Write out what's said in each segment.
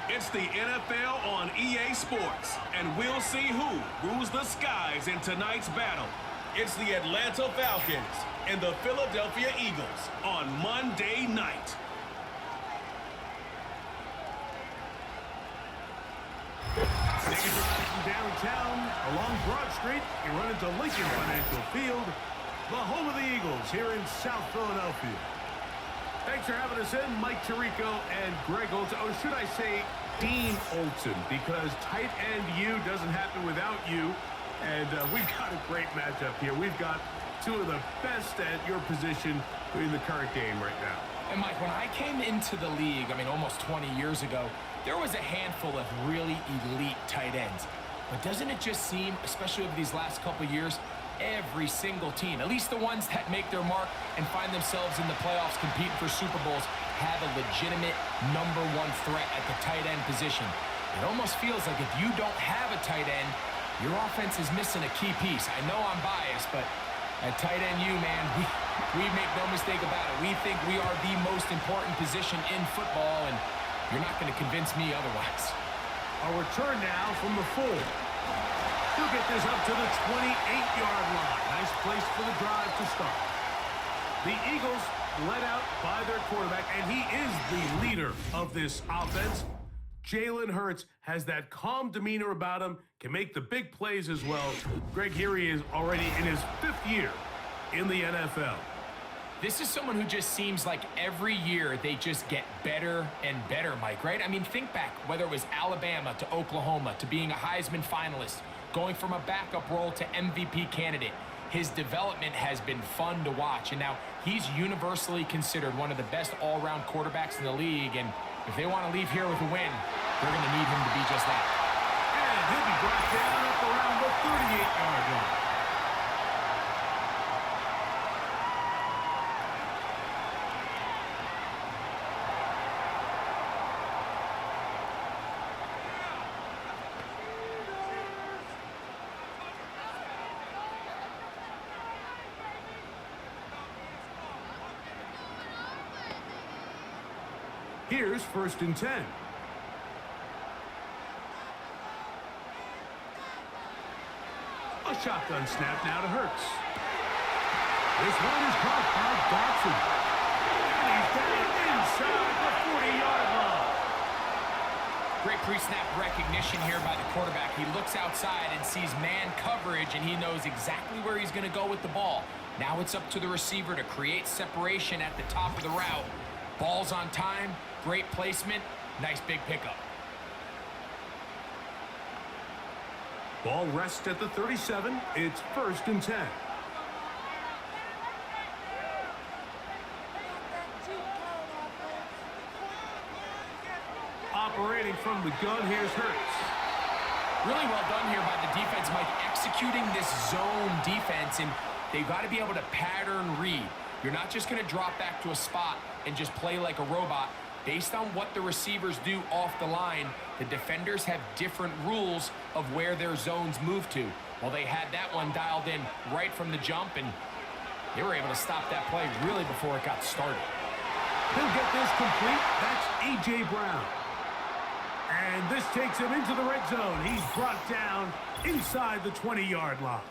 It's the NFL on EA Sports, and we'll see who rules the skies in tonight's battle. It's the Atlanta Falcons and the Philadelphia Eagles on Monday night. Take a drive from downtown along Broad Street. You run into Lincoln Financial Field, the home of the Eagles here in South Philadelphia. Thanks for having us in, Mike Tirico and Greg Olson. Or should I say Dean Olson, because tight end U doesn't happen without you. And we've got a great matchup here. We've got two of the best at your position in the current game right now. And Mike, when I came into the league, almost 20 years ago, there was a handful of really elite tight ends. But doesn't it just seem, especially over these last couple of years, every single team, at least the ones that make their mark and find themselves in the playoffs competing for Super Bowls, have a legitimate #1 threat at the tight end position. It almost feels like if you don't have a tight end, your offense is missing a key piece. I know I'm biased, but at tight end, man, we make no mistake about it. We think we are the most important position in football, and you're not going to convince me otherwise. A return now from the 4. He'll get this up to the 28-yard line. Nice place for the drive to start. The Eagles led out by their quarterback, and he is the leader of this offense. Jalen Hurts has that calm demeanor about him, can make the big plays as well. Greg, here he is already in his 5th year in the NFL. This is someone who just seems like every year they just get better and better, Mike, right? Think back, whether it was Alabama to Oklahoma to being a Heisman finalist, going from a backup role to MVP candidate. His development has been fun to watch, and now he's universally considered one of the best all-around quarterbacks in the league, and if they want to leave here with a win, they're going to need him to be just that. And he'll be brought down up around the 38-yard line. Here's 1st and 10. A shotgun snap now to Hurts. This one is caught by Dotson. And he's down inside the 40-yard line. Great pre-snap recognition here by the quarterback. He looks outside and sees man coverage, and he knows exactly where he's going to go with the ball. Now it's up to the receiver to create separation at the top of the route. Ball's on time, great placement, nice big pickup. Ball rests at the 37. It's 1st and 10. Operating from the gun, here's Hurts. Really well done here by the defense, Mike, executing this zone defense, and they've got to be able to pattern read. You're not just going to drop back to a spot and just play like a robot. Based on what the receivers do off the line, the defenders have different rules of where their zones move to. Well, they had that one dialed in right from the jump, and they were able to stop that play really before it got started. He'll get this complete. That's A.J. Brown. And this takes him into the red zone. He's brought down inside the 20-yard line.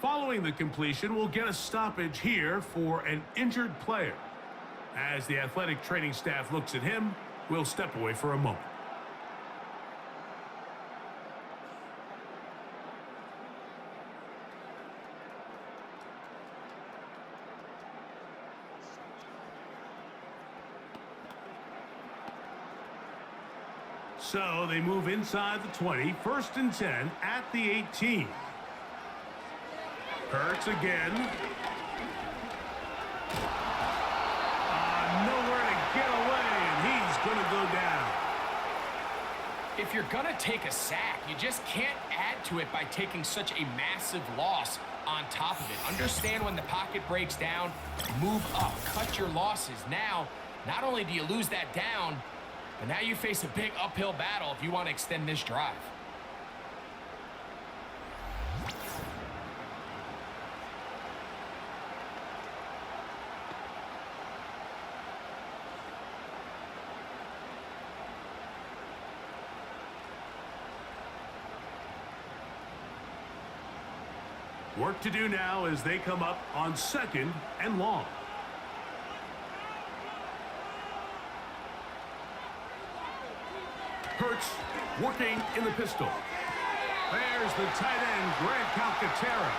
Following the completion, we'll get a stoppage here for an injured player. As the athletic training staff looks at him, we'll step away for a moment. So they move inside the 20, 1st and 10 at the 18. Hurts again. Nowhere to get away, and he's going to go down. If you're going to take a sack, you just can't add to it by taking such a massive loss on top of it. Understand when the pocket breaks down, move up, cut your losses. Now, not only do you lose that down, but now you face a big uphill battle if you want to extend this drive. Work to do now as they come up on 2nd and long. Hurts working in the pistol. There's the tight end, Grant Calcaterra.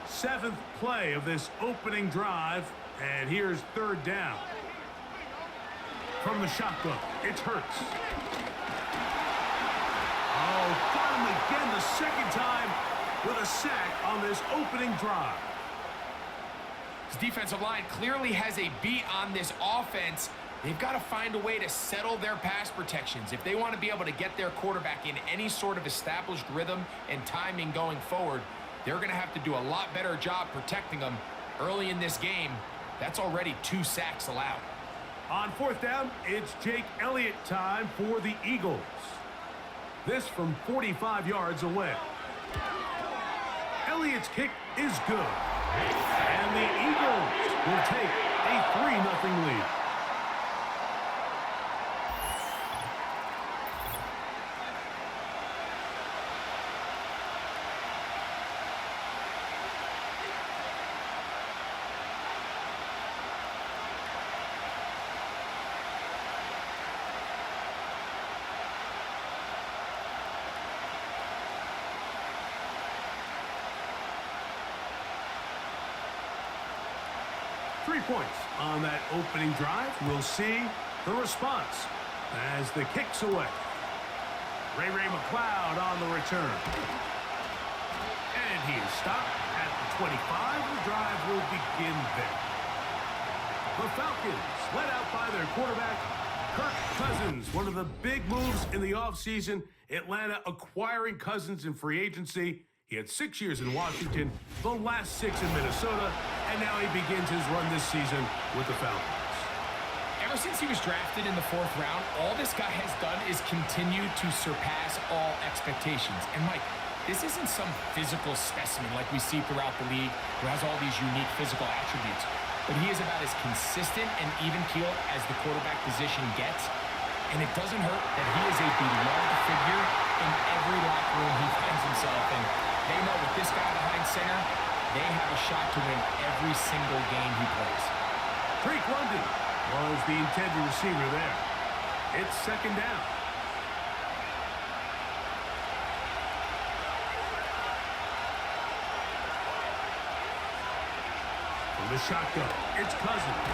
Seventh play of this opening drive, and here's 3rd down. From the shotgun, it's Hurts. Oh, got him again the 2nd time with a sack on this opening drive. His defensive line clearly has a beat on this offense. They've got to find a way to settle their pass protections. If they want to be able to get their quarterback in any sort of established rhythm and timing going forward, they're going to have to do a lot better job protecting them early in this game. That's already 2 sacks allowed. On 4th down, it's Jake Elliott time for the Eagles. This from 45 yards away. Elliott's kick is good. And the Eagles will take a 3-0 lead. Points on that opening drive. We'll see the response as the kick's away. Ray McLeod on the return. And he is stopped at the 25. The drive will begin there. The Falcons led out by their quarterback, Kirk Cousins. One of the big moves in the offseason, Atlanta acquiring Cousins in free agency. He had 6 years in Washington, the last 6 in Minnesota, and now he begins his run this season with the Falcons. Ever since he was drafted in the 4th round, all this guy has done is continue to surpass all expectations. And Mike, this isn't some physical specimen like we see throughout the league who has all these unique physical attributes, but he is about as consistent and even-keeled as the quarterback position gets. And it doesn't hurt that he is a beloved figure in every locker room he finds himself in. They know with this guy behind center, they have a shot to win every single game he plays. Drake London was the intended receiver there. It's 2nd down. From the shotgun, it's Cousins.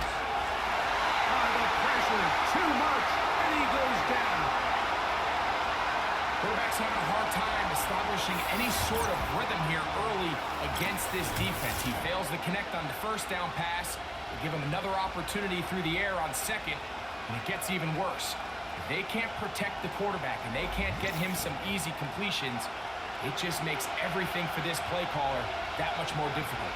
The pressure, too much, and he goes down. Quarterback's having a hard time establishing any sort of rhythm here early against this defense. He fails to connect on the 1st down pass. They give him another opportunity through the air on 2nd, and it gets even worse. If they can't protect the quarterback and they can't get him some easy completions, it just makes everything for this play caller that much more difficult.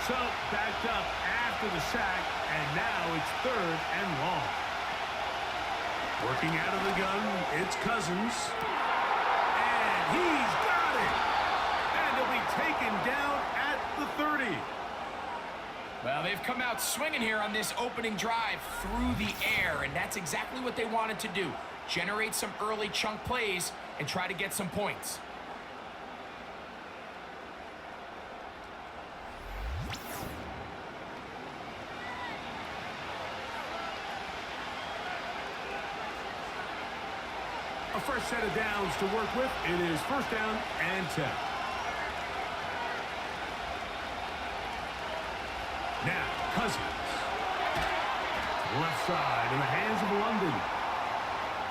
So, backed up after the sack, and now it's 3rd and long. Working out of the gun, it's Cousins. And he's got it! And he'll be taken down at the 30. Well, they've come out swinging here on this opening drive through the air, and that's exactly what they wanted to do. Generate some early chunk plays and try to get some points. A fresh set of downs to work with. It is 1st down and 10. Now, Cousins. Left side in the hands of London.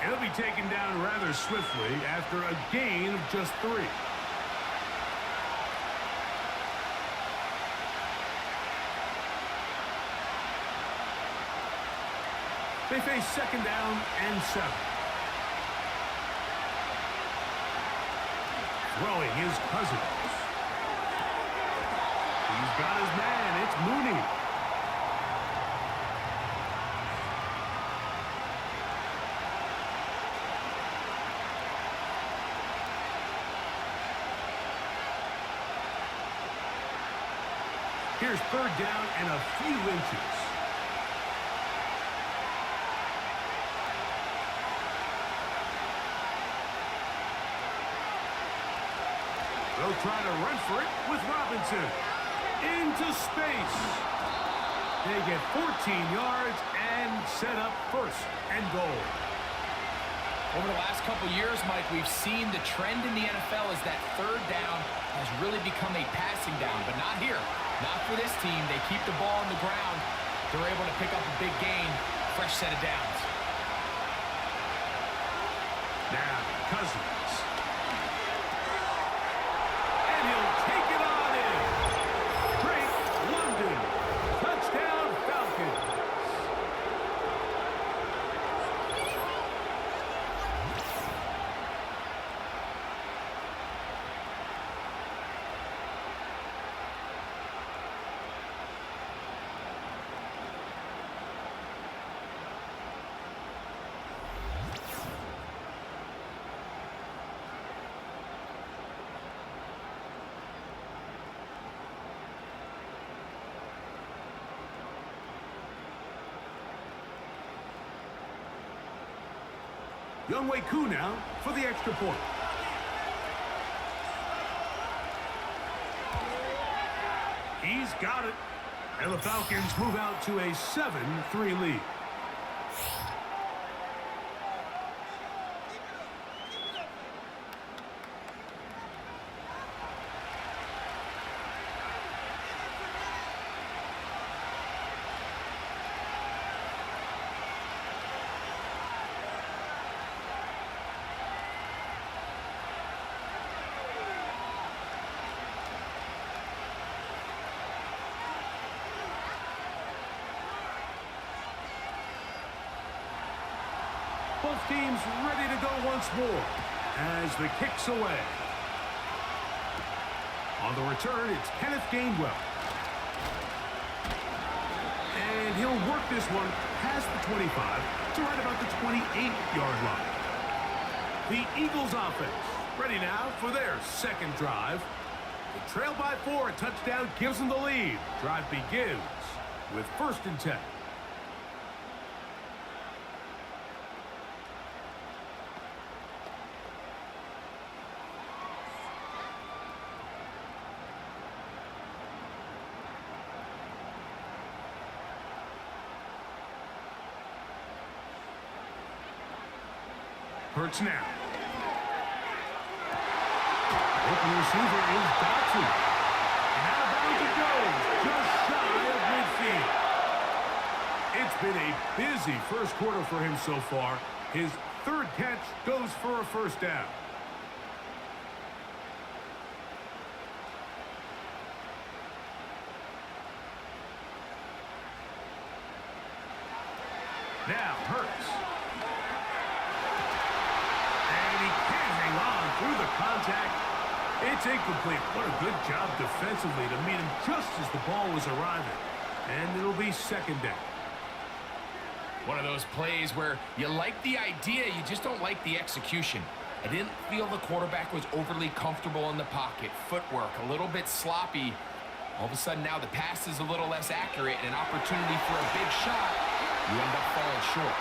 He'll be taken down rather swiftly after a gain of just 3. They face 2nd down and 7. Throwing his Cousins. He's got his man. It's Mooney. Here's third down and a few inches. They'll try to run for it with Robinson. Into space. They get 14 yards and set up first and goal. Over the last couple years, Mike, we've seen the trend in the NFL is that third down has really become a passing down, but not here. Not for this team. They keep the ball on the ground. They're able to pick up a big gain. Fresh set of downs. Now, Cousins. And he'll take it on in. Drake London. Touchdown, Falcons. Younghoe Koo now for the extra point. He's got it. And the Falcons move out to a 7-3 lead. Both teams ready to go once more as the kick's away. On the return, it's Kenneth Gainwell. And he'll work this one past the 25 to right about the 28-yard line. The Eagles offense ready now for their second drive. They trail by 4. A touchdown gives them the lead. Drive begins with 1st and 10. Hurts now. Open receiver is Dotson. And out of bounds it goes, just shy of midfield. It's been a busy first quarter for him so far. His 3rd catch goes for a 1st down. Now Hurts. Through the contact. It's incomplete. What a good job defensively to meet him just as the ball was arriving. And it'll be 2nd down. One of those plays where you like the idea, you just don't like the execution. I didn't feel the quarterback was overly comfortable in the pocket. Footwork a little bit sloppy. All of a sudden now the pass is a little less accurate and an opportunity for a big shot. You end up falling short.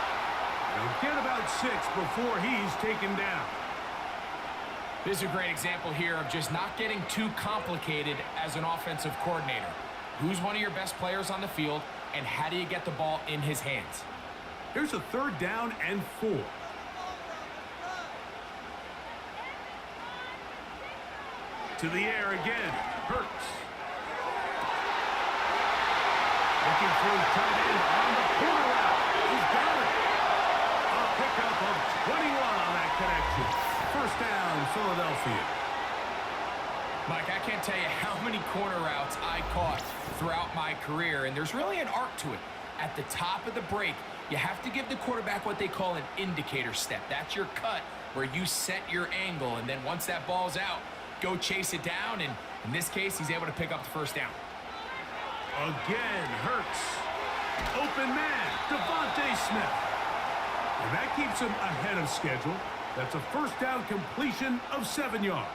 They'll get about 6 before he's taken down. This is a great example here of just not getting too complicated as an offensive coordinator. Who's one of your best players on the field, and how do you get the ball in his hands? Here's a 3rd down and 4. To the air again. Hurts. Looking for his tight end on the corner route. He's got it. A pickup of 21 on that connection. 1st down, Philadelphia. Mike, I can't tell you how many corner routes I caught throughout my career, and there's really an art to it. At the top of the break, you have to give the quarterback what they call an indicator step. That's your cut where you set your angle, and then once that ball's out, go chase it down, and in this case, he's able to pick up the 1st down. Again, Hurts. Open man, Devontae Smith. And that keeps him ahead of schedule. That's a 1st down completion of 7 yards.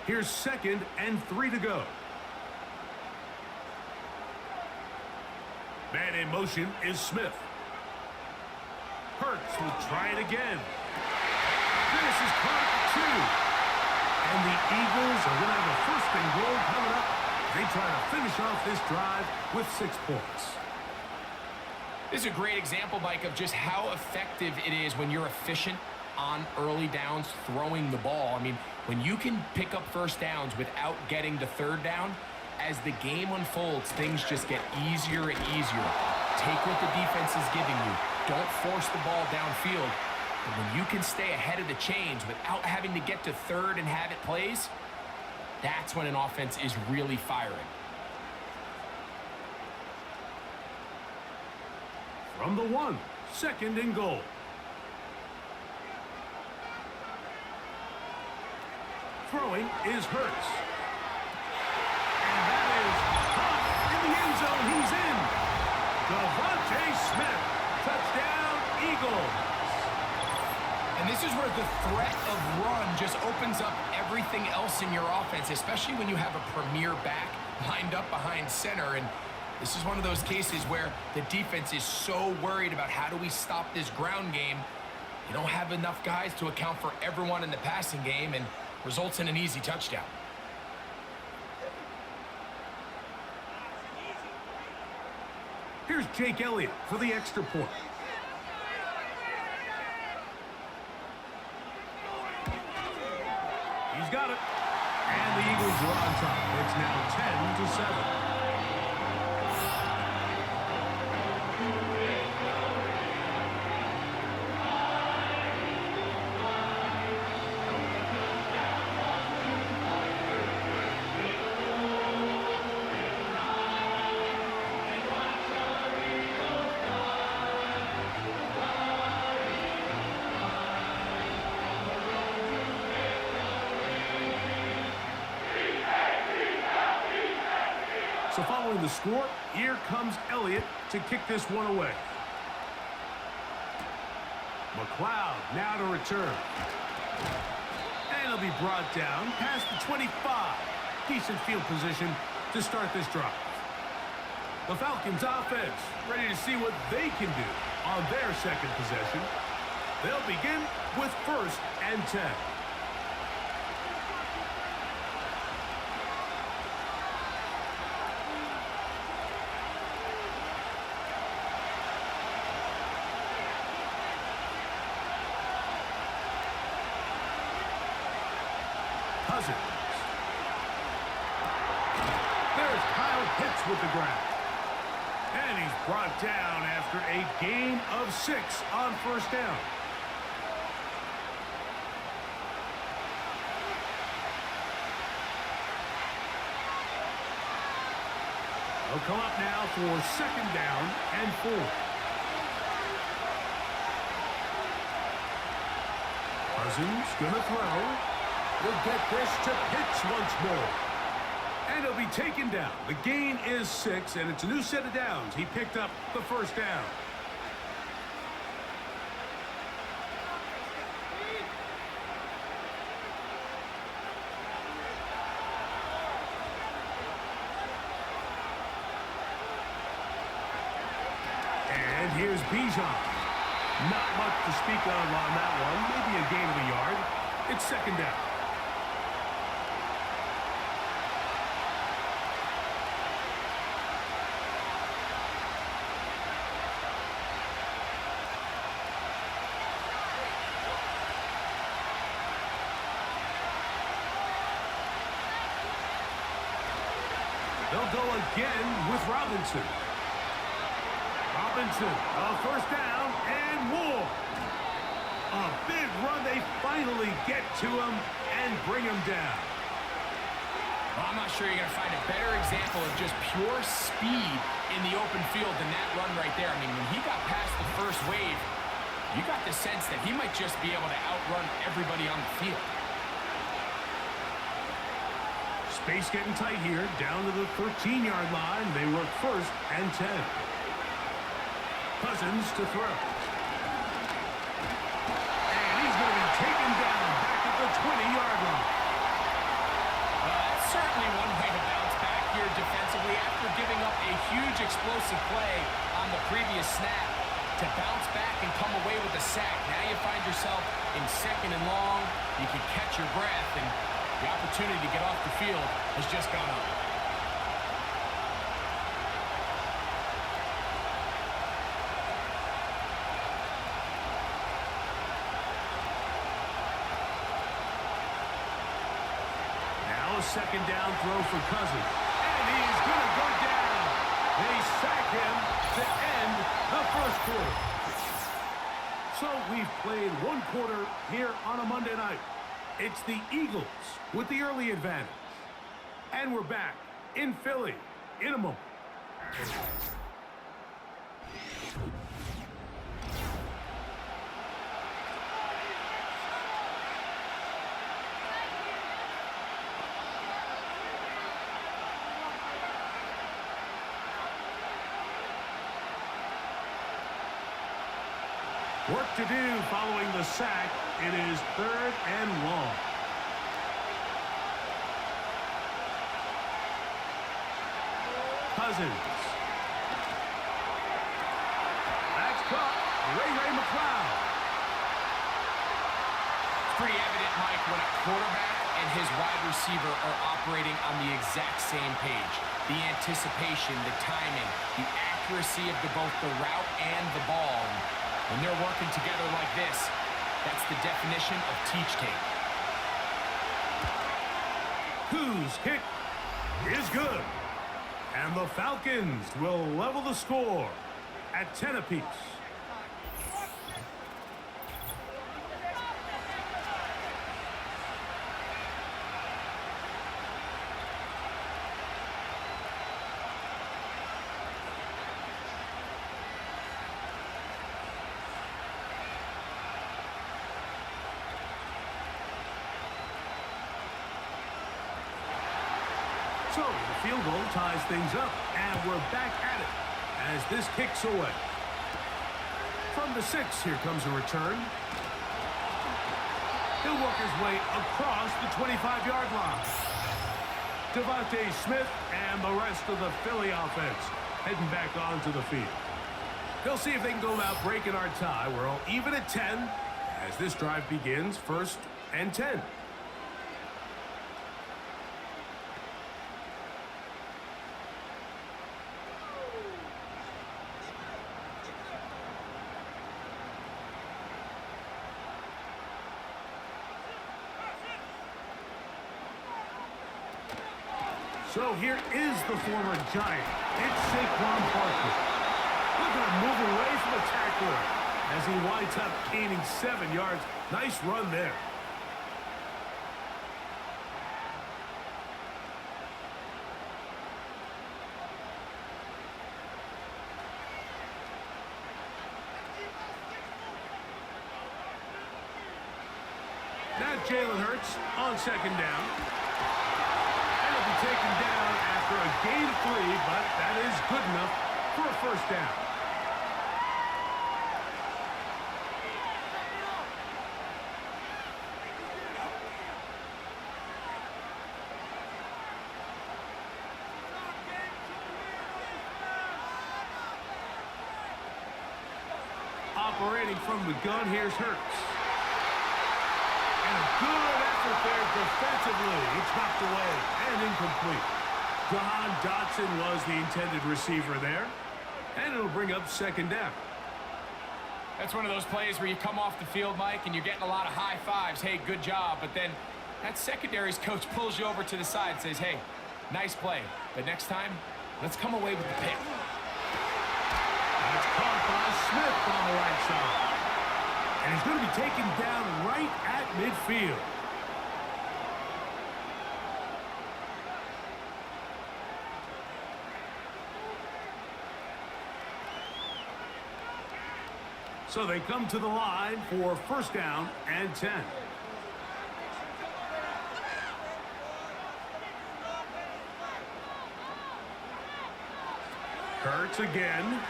Here's 2nd and 3 to go. Man in motion is Smith. Hurts will try it again. This is caught at 2. And the Eagles are going to have a 1st and goal coming up. They try to finish off this drive with 6 points. This is a great example, Mike, of just how effective it is when you're efficient on early downs throwing the ball. I mean, when you can pick up 1st downs without getting to 3rd down, as the game unfolds, things just get easier and easier. Take what the defense is giving you. Don't force the ball downfield. But when you can stay ahead of the chains without having to get to 3rd and have it plays, that's when an offense is really firing. From the 1, 2nd and goal. Throwing is Hurts. And that is caught in the end zone. He's in. Devontae Smith. Touchdown, Eagles. And this is where the threat of run just opens up everything else in your offense, especially when you have a premier back lined up behind center. And this is one of those cases where the defense is so worried about how do we stop this ground game. You don't have enough guys to account for everyone in the passing game, and results in an easy touchdown. Here's Jake Elliott for the extra point. He's got it. And the Eagles are on top. It's now 10-7. So following the score, here comes Elliott to kick this one away. McLeod now to return. And he'll be brought down past the 25. Decent field position to start this drive. The Falcons offense ready to see what they can do on their 2nd possession. They'll begin with 1st and 10. There's Kyle Pitts with the grab. And he's brought down after a gain of 6 on 1st down. They'll come up now for 2nd down and 4. Cousins gonna throw. We'll get this to Pitts once more. And he'll be taken down. The gain is 6, and it's a new set of downs. He picked up the 1st down. And here's Bijan. Not much to speak of on that one. Maybe a gain of a yard. It's 2nd down. They'll go again with Robinson. Robinson, a 1st down and more. A big run. They finally get to him and bring him down. Well, I'm not sure you're going to find a better example of just pure speed in the open field than that run right there. I mean, when he got past the 1st wave, you got the sense that he might just be able to outrun everybody on the field. Space getting tight here, down to the 13-yard line. They work 1st and 10. Cousins to throw. And he's going to be taken down back at the 20-yard line. Certainly one way to bounce back here defensively after giving up a huge explosive play on the previous snap. To bounce back and come away with a sack. Now you find yourself in 2nd and long. You can catch your breath, and the opportunity to get off the field has just gone up. Now a 2nd down throw for Cousins. And he's going to go down. They sack him to end the 1st quarter. So we've played 1 quarter here on a Monday night. It's the Eagles with the early advantage. And we're back in Philly in a moment. Work to do following the sack. It is 3rd and long. Cousins. That's caught. Ray McLeod. It's pretty evident, Mike, when a quarterback and his wide receiver are operating on the exact same page. The anticipation, the timing, the accuracy of both the route and the ball. When they're working together like this, that's the definition of teach tape. Whose kick is good. And the Falcons will level the score at 10 apiece. So the field goal ties things up, and we're back at it as this kicks away. From the 6, here comes a return. He'll work his way across the 25-yard line. Devontae Smith and the rest of the Philly offense heading back onto the field. They'll see if they can go about breaking our tie. We're all even at 10 as this drive begins, 1st and 10. So here is the former Giant. It's Saquon Barkley. Looking to move away from the tackler as he winds up gaining 7 yards. Nice run there. Now Jalen Hurts on 2nd down. Taken down after a gain of 3, but that is good enough for a 1st down. Operating from the gun, here's Hurts. And a good effort there defensively. It's knocked away and incomplete. Jahan Dotson was the intended receiver there. And it'll bring up 2nd down. That's one of those plays where you come off the field, Mike, and you're getting a lot of high fives. Hey, good job. But then that secondary's coach pulls you over to the side and says, hey, nice play. But next time, let's come away with the pick. That's caught by Smith on the right side. And he's going to be taken down right at midfield. So they come to the line for 1st down and 10. Hurts again.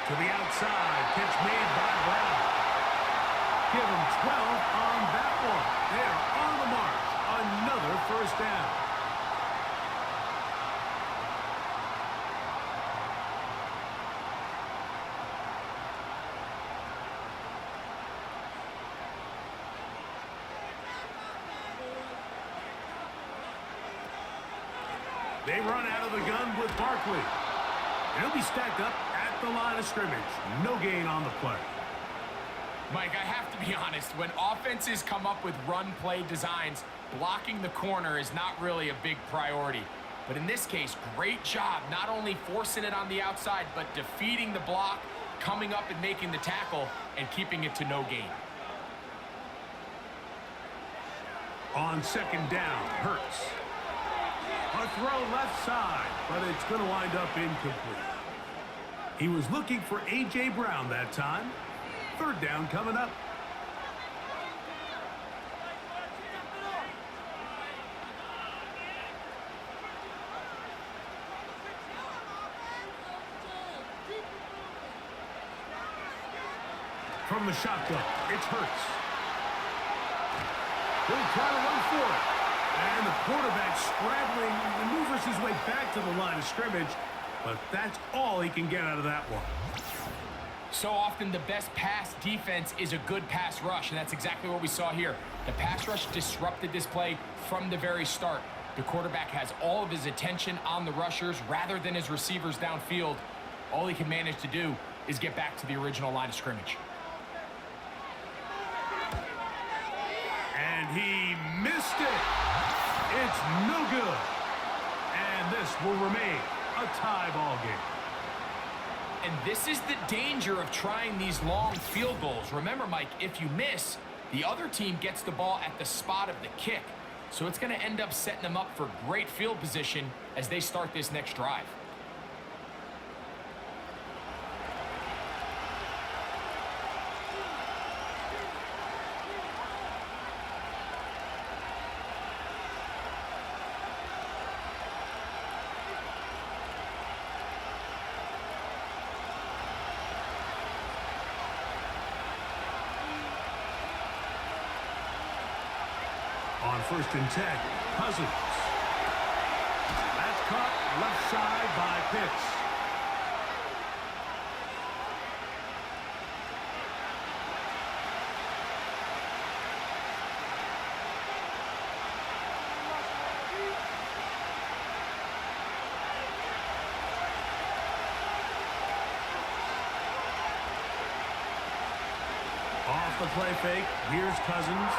To the outside. Catch made by Brown. Give him 12 on that one. They're on the march. A Another first down. They run out of the gun with Barkley. He'll be stacked up at the line of scrimmage. No gain on the play. Mike, I have to be honest. When offenses come up with run-play designs, blocking the corner is not really a big priority. But in this case, great job not only forcing it on the outside, but defeating the block, coming up and making the tackle, and keeping it to no gain. On second down, Hurts. A throw left side, but it's going to wind up incomplete. He was looking for A.J. Brown that time. Third down coming up. From the shotgun, it's Hurts. He'll try to run for it. And the quarterback scrambling, maneuvers his way back to the line of scrimmage, but that's all he can get out of that one. So often the best pass defense is a good pass rush, and that's exactly what we saw here. The pass rush disrupted this play from the very start. The quarterback has all of his attention on the rushers rather than his receivers downfield. All he can manage to do is get back to the original line of scrimmage. And he missed it. It's no good. And this will remain a tie ball game. And this is the danger of trying these long field goals. Remember, Mike, if you miss, the other team gets the ball at the spot of the kick. So it's going to end up setting them up for great field position as they start this next drive. On 1st and 10, Cousins. That's caught left side by Pitts. Off the play fake, here's Cousins.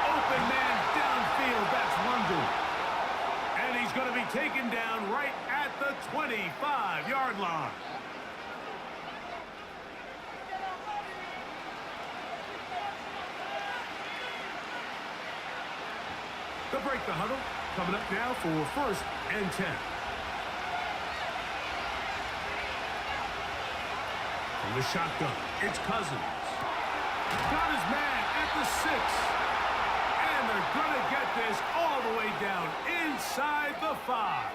Open man downfield, that's London. And he's going to be taken down right at the 25-yard line. They'll break the huddle. Coming up now for 1st and 10. From the shotgun, it's Cousins. Got his man at the 6. And they're going to get this all the way down inside the 5.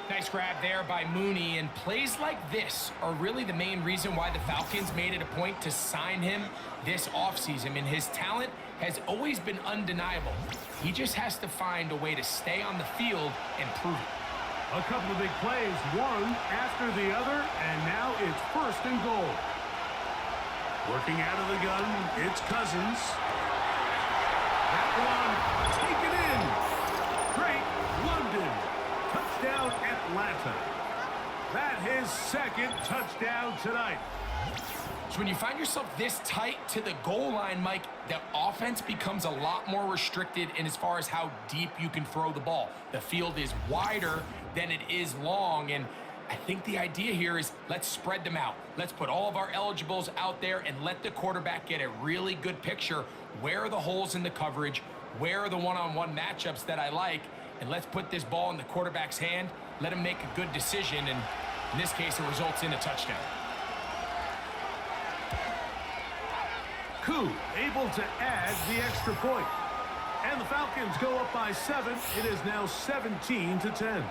Nice grab there by Mooney, and plays like this are really the main reason why the Falcons made it a point to sign him this offseason. I mean, his talent has always been undeniable. He just has to find a way to stay on the field and prove it. A couple of big plays, one after the other, and now it's 1st and goal. Working out of the gun, it's Cousins. That one taken in. Great London. Touchdown Atlanta. That his 2nd touchdown tonight. So when you find yourself this tight to the goal line, Mike, the offense becomes a lot more restricted in as far as how deep you can throw the ball. The field is wider than it is long, and I think the idea here is let's spread them out. Let's put all of our eligibles out there and let the quarterback get a really good picture. Where are the holes in the coverage? Where are the one-on-one matchups that I like? And let's put this ball in the quarterback's hand. Let him make a good decision, and in this case, it results in a touchdown. Koo able to add the extra point. And the Falcons go up by 7. It is now 17-10.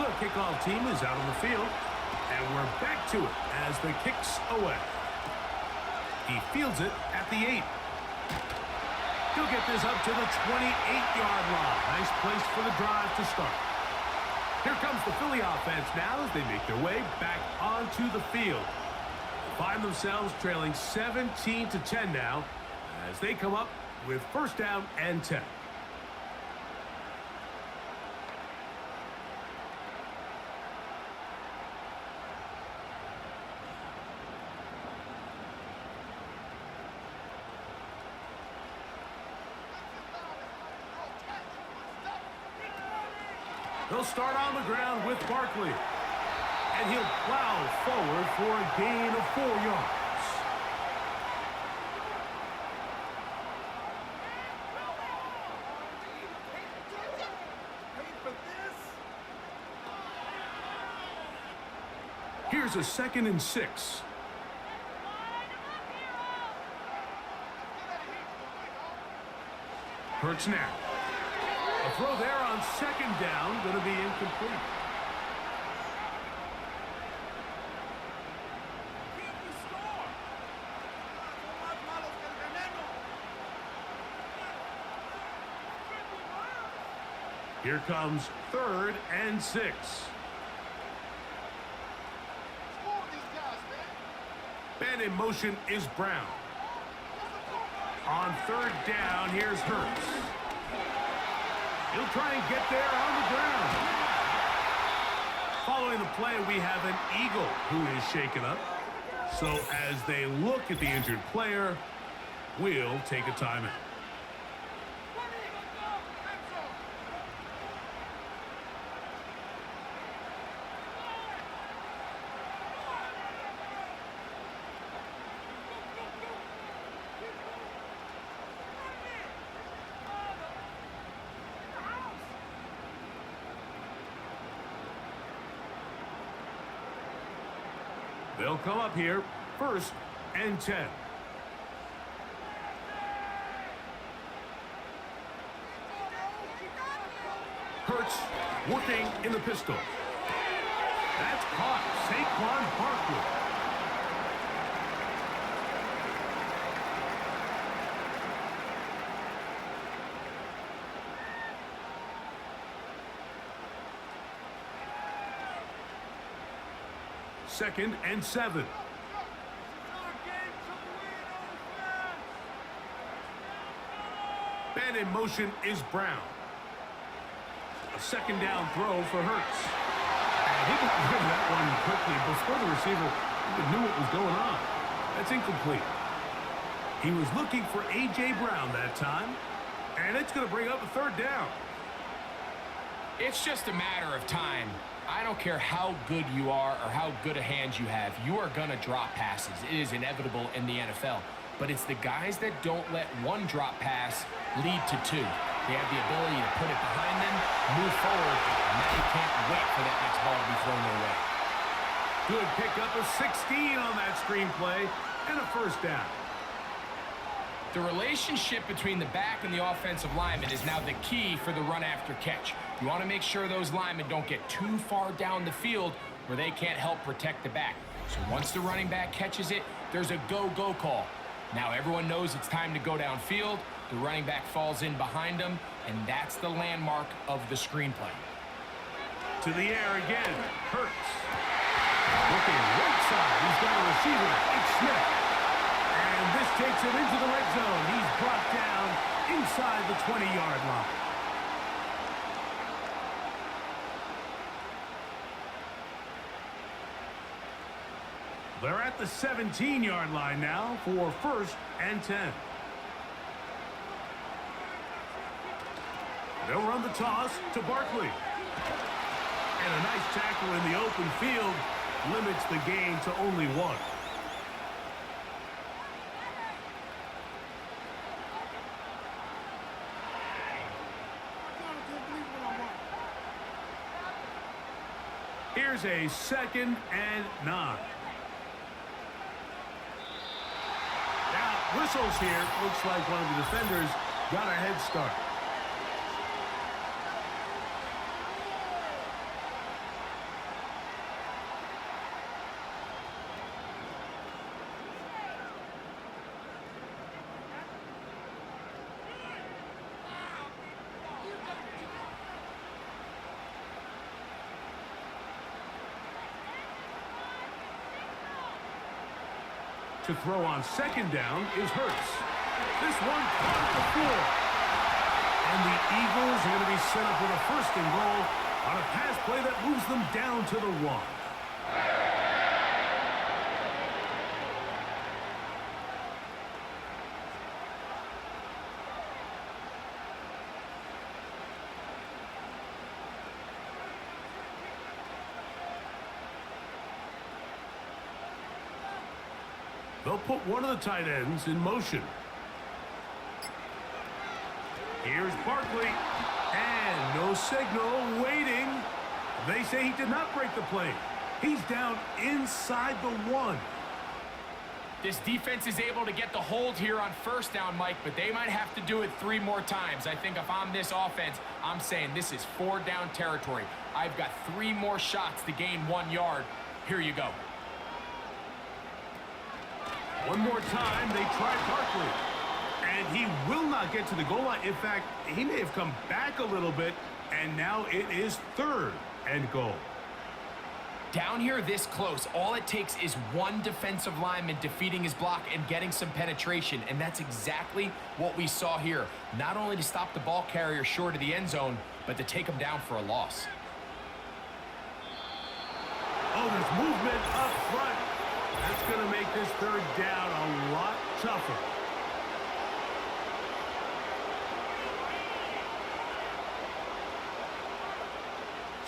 The kickoff team is out on the field, and we're back to it as the kick's away. He fields it at the 8. He'll get this up to the 28-yard line. Nice place for the drive to start. Here comes the Philly offense now as they make their way back onto the field. Find themselves trailing 17-10 now as they come up with first down and 10. He'll start on the ground with Barkley. And he'll plow forward for a gain of 4 yards. Here's a 2nd and 6. Hurts now. A throw there on 2nd down, going to be incomplete. Here comes 3rd and 6. Man in motion is Brown. On 3rd down, here's Hurts. He'll try and get there on the ground. Following the play, we have an Eagle who is shaken up. So as they look at the injured player, we'll take a timeout. They'll come up here, 1st and 10. Hurts working in the pistol. That's caught. Saquon Barkley. Second and 7. Man in motion is Brown. A 2nd down throw for Hurts. And he got rid of that one quickly before the receiver even knew what was going on. That's incomplete. He was looking for A.J. Brown that time, and it's going to bring up a 3rd down. It's just a matter of time. I don't care how good you are or how good a hand you have. You are going to drop passes. It is inevitable in the NFL. But it's the guys that don't let one drop pass lead to 2. They have the ability to put it behind them, move forward, and now you can't wait for that next ball to be thrown their way. Good pickup of 16 on that screenplay and a 1st down. The relationship between the back and the offensive lineman is now the key for the run after catch. You want to make sure those linemen don't get too far down the field where they can't help protect the back. So once the running back catches it, there's a go-go call. Now everyone knows it's time to go downfield. The running back falls in behind him, and that's the landmark of the screenplay. To the air again, Hurts. Looking right side, he's got a receiver, it's Smith. And this takes him into the red zone. He's brought down inside the 20-yard line. They're at the 17-yard line now for 1st and 10. They'll run the toss to Barkley. And a nice tackle in the open field limits the gain to only 1. Here's a 2nd and 9. Now, whistles here. Looks like one of the defenders got a head start. To throw on second down is Hurts. This one caught at the floor. And the Eagles are going to be set up with a first and goal on a pass play that moves them down to the 1. They'll put one of the tight ends in motion. Here's Barkley. And no signal, waiting. They say he did not break the play. He's down inside the 1. This defense is able to get the hold here on first down, Mike, but they might have to do it 3 more times. I think if I'm this offense, I'm saying this is 4 down territory. I've got 3 more shots to gain 1 yard. Here you go. One more time, they try Barkley. And he will not get to the goal line. In fact, he may have come back a little bit, and now it is 3rd and goal. Down here this close, all it takes is one defensive lineman defeating his block and getting some penetration, and that's exactly what we saw here. Not only to stop the ball carrier short of the end zone, but to take him down for a loss. Oh, there's movement up front. That's going to make this 3rd down a lot tougher.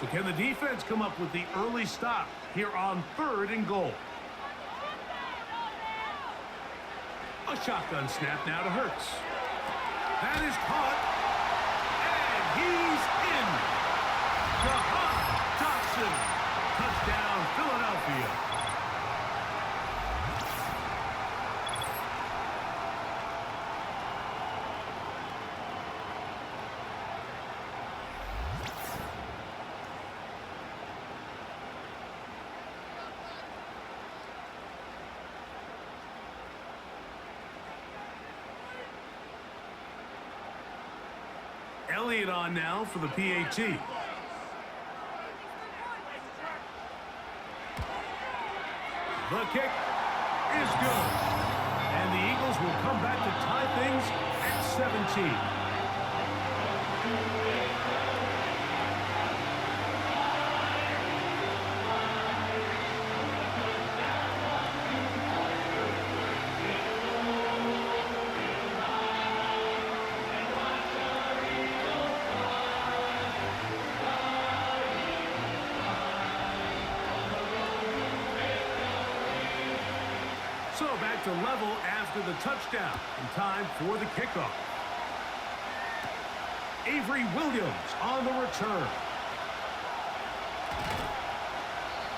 So can the defense come up with the early stop here on 3rd and goal? A shotgun snap now to Hurts. That is caught. And he's in. Jahan Dotson. Touchdown, Philadelphia. Elliott on now for the PAT. The kick is good. And the Eagles will come back to tie things at 17. So back to level after the touchdown. And time for the kickoff. Avery Williams on the return.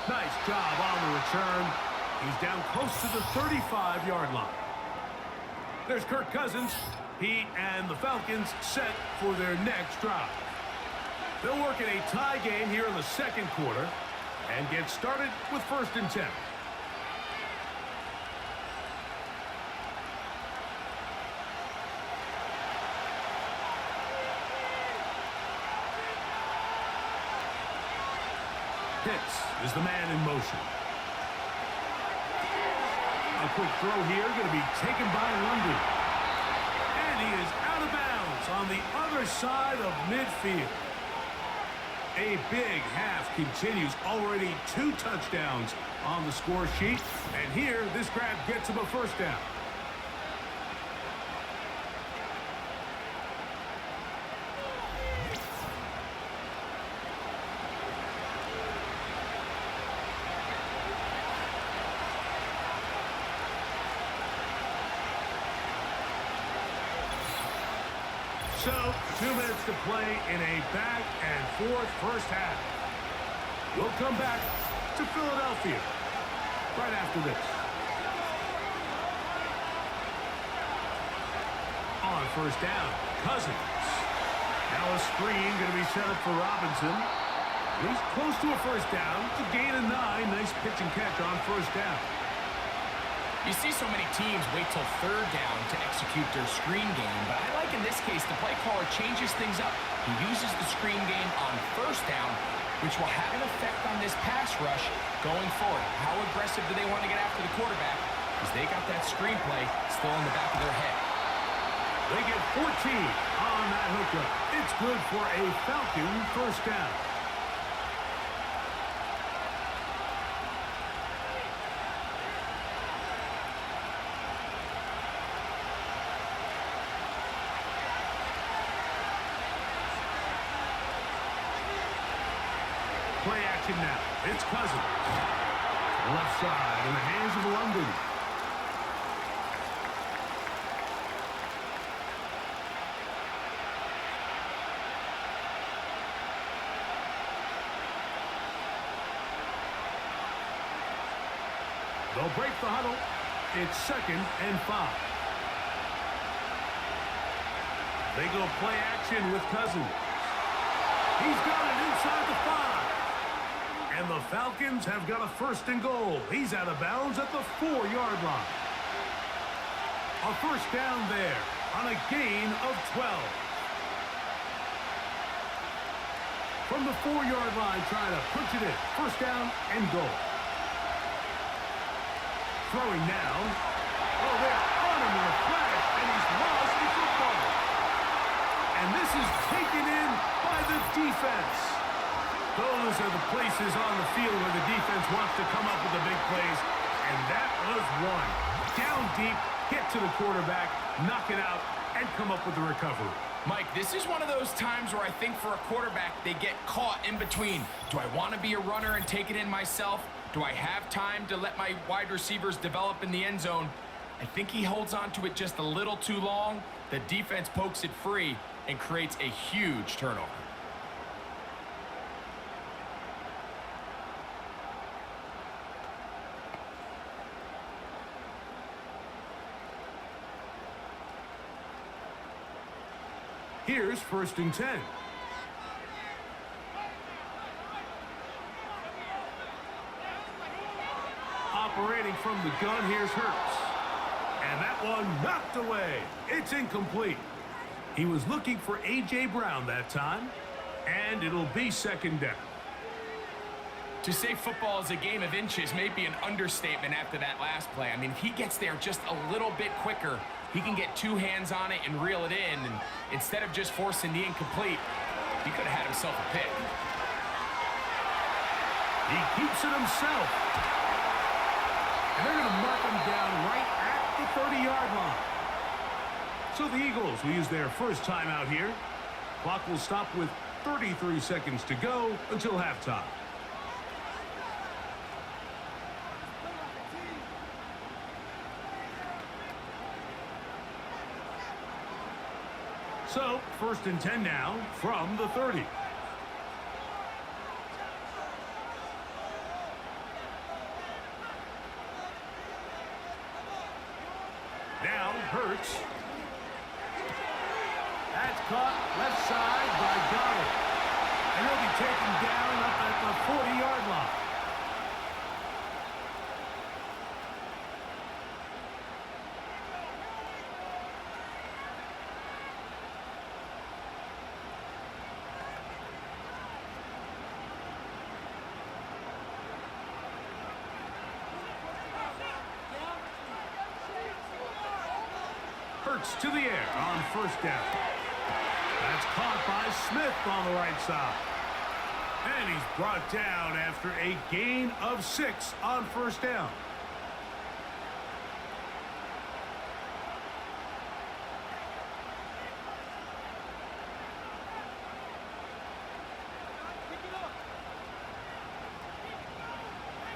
Nice job on the return. He's down close to the 35-yard line. There's Kirk Cousins. He and the Falcons set for their next drive. They'll work in a tie game here in the 2nd quarter and get started with 1st and 10. Pitts is the man in motion. A quick throw here, going to be taken by London. And he is out of bounds on the other side of midfield. A big half continues. Already 2 touchdowns on the score sheet. And here, this grab gets him a 1st down. So, 2 minutes to play in a back-and-forth first half. We'll come back to Philadelphia right after this. On 1st down, Cousins. Now a screen going to be set up for Robinson. He's close to a 1st down. It's a gain of 9. Nice pitch and catch on 1st down. You see so many teams wait till 3rd down to execute their screen game, but I like in this case the play caller changes things up. He uses the screen game on 1st down, which will have an effect on this pass rush going forward. How aggressive do they want to get after the quarterback? because they got that screenplay still in the back of their head. They get 14 on that hookup. It's good for a Falcon first down. Play action now. It's Cousins. Left side in the hands of London. They'll break the huddle. It's 2nd and 5. They go play action with Cousins. He's got it inside the 5. And the Falcons have got a 1st and goal. He's out of bounds at the 4-yard line. A first down there on a gain of 12. From the 4-yard line, trying to punch it in. First down and goal. Throwing now. Oh, they're on him in a flash, and he's lost the football. And this is taken in by the defense. Those are the places on the field where the defense wants to come up with the big plays, and that was one. Down deep, get to the quarterback, knock it out, and come up with the recovery. Mike, this is one of those times where I think for a quarterback, they get caught in between. Do I want to be a runner and take it in myself? Do I have time to let my wide receivers develop in the end zone? I think he holds on to it just a little too long. The defense pokes it free and creates a huge turnover. Here's 1st and 10. Operating from the gun, here's Hurts. And that one knocked away. It's incomplete. He was looking for A.J. Brown that time, and it'll be 2nd down. To say football is a game of inches may be an understatement after that last play. I mean, if he gets there just a little bit quicker, he can get 2 hands on it and reel it in. And instead of just forcing the incomplete, he could have had himself a pick. He keeps it himself. And they're going to mark him down right at the 30-yard line. So the Eagles will use their first timeout here. Clock will stop with 33 seconds to go until halftime. So, 1st and 10 now from the 30. Now, Hurts. That's caught left side by Goddard. And he'll be taken down up at the 40-yard line. Hurts to the air on 1st down. That's caught by Smith on the right side. And he's brought down after a gain of 6 on 1st down.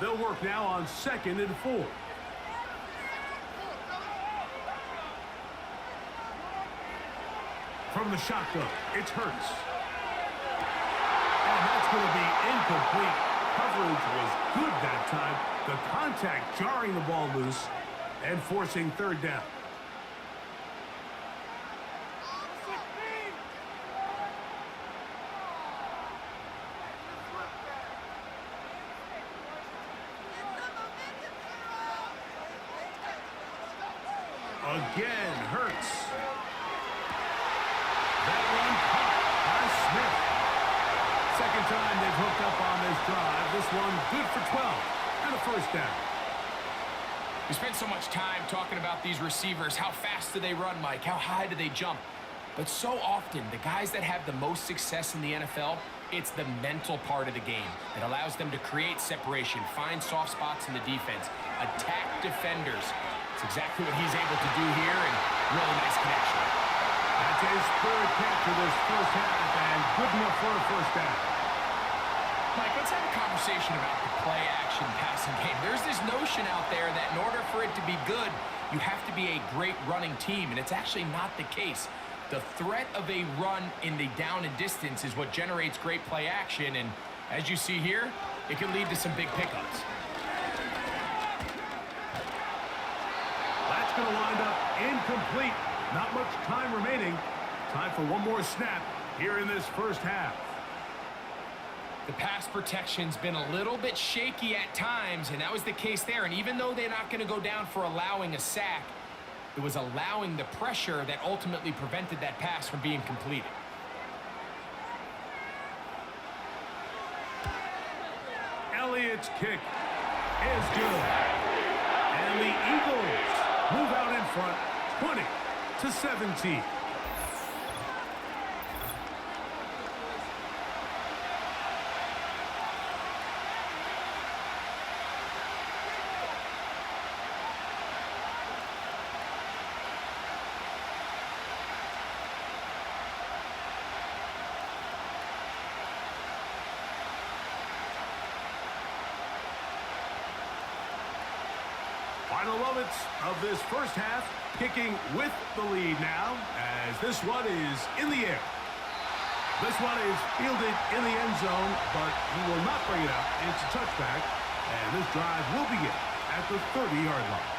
They'll work now on 2nd and 4. From the shotgun, it's Hurts. And that's going to be incomplete. Coverage was good that time. The contact jarring the ball loose and forcing 3rd down. Again, Hurts. That one caught by Smith. Second time they've hooked up on this drive. This one good for 12 and a 1st down. We spend so much time talking about these receivers. How fast do they run, Mike? How high do they jump? But so often, the guys that have the most success in the NFL, it's the mental part of the game that allows them to create separation, find soft spots in the defense, attack defenders. It's exactly what he's able to do here, and really nice connection. That's his third catch of this first half, and good enough for a first down. Mike, let's have a conversation about the play-action passing game. There's this notion out there that in order for it to be good, you have to be a great running team, and it's actually not the case. The threat of a run in the down and distance is what generates great play action, and as you see here, it can lead to some big pickups. That's going to wind up incomplete. Not much time remaining. Time for one more snap here in this first half. The pass protection's been a little bit shaky at times, and that was the case there. And even though they're not going to go down for allowing a sack, it was allowing the pressure that ultimately prevented that pass from being completed. Elliott's kick is good. And the Eagles move out in front, 20-17. Final moments of this first half, kicking with the lead now, as this one is in the air. This one is fielded in the end zone, but he will not bring it out. It's a touchback, and this drive will begin at the 30-yard line.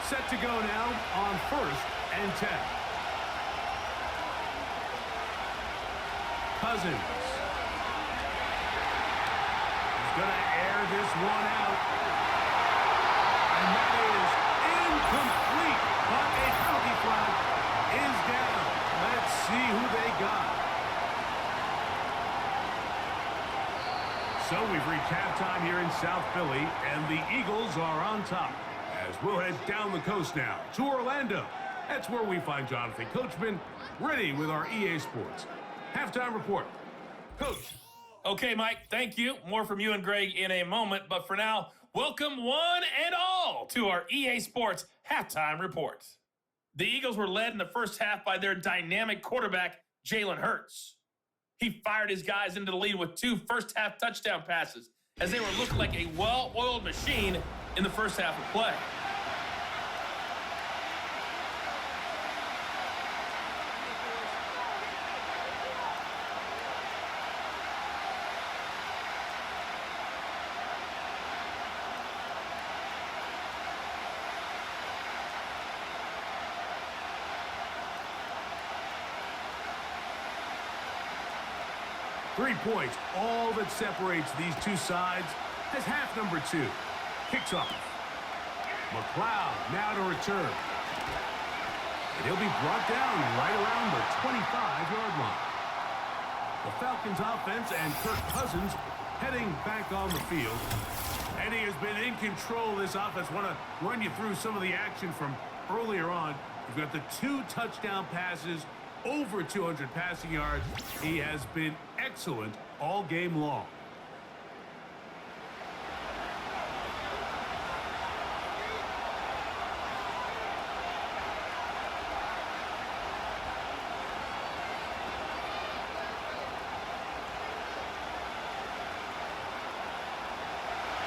Set to go now on 1st and 10. Cousins. He's going to air this one out. And that is incomplete. But a penalty flag is down. Let's see who they got. So we've reached halftime here in South Philly, and the Eagles are on top. As we'll head down the coast now to Orlando. That's where we find Jonathan Coachman ready with our EA Sports halftime report. Coach. Okay, Mike, thank you. More from you and Greg in a moment. But for now, welcome one and all to our EA Sports halftime report. The Eagles were led in the first half by their dynamic quarterback, Jalen Hurts. He fired his guys into the lead with 2 first-half touchdown passes as they were looking like a well-oiled machine in the first half of play. 3 points, all that separates these two sides, as half number 2 kicks off. McLeod now to return. And he'll be brought down right around the 25-yard line. The Falcons offense and Kirk Cousins heading back on the field. And he has been in control of this offense. Want to run you through some of the action from earlier on. You've got the 2 touchdown passes, over 200 passing yards. He has been excellent all game long.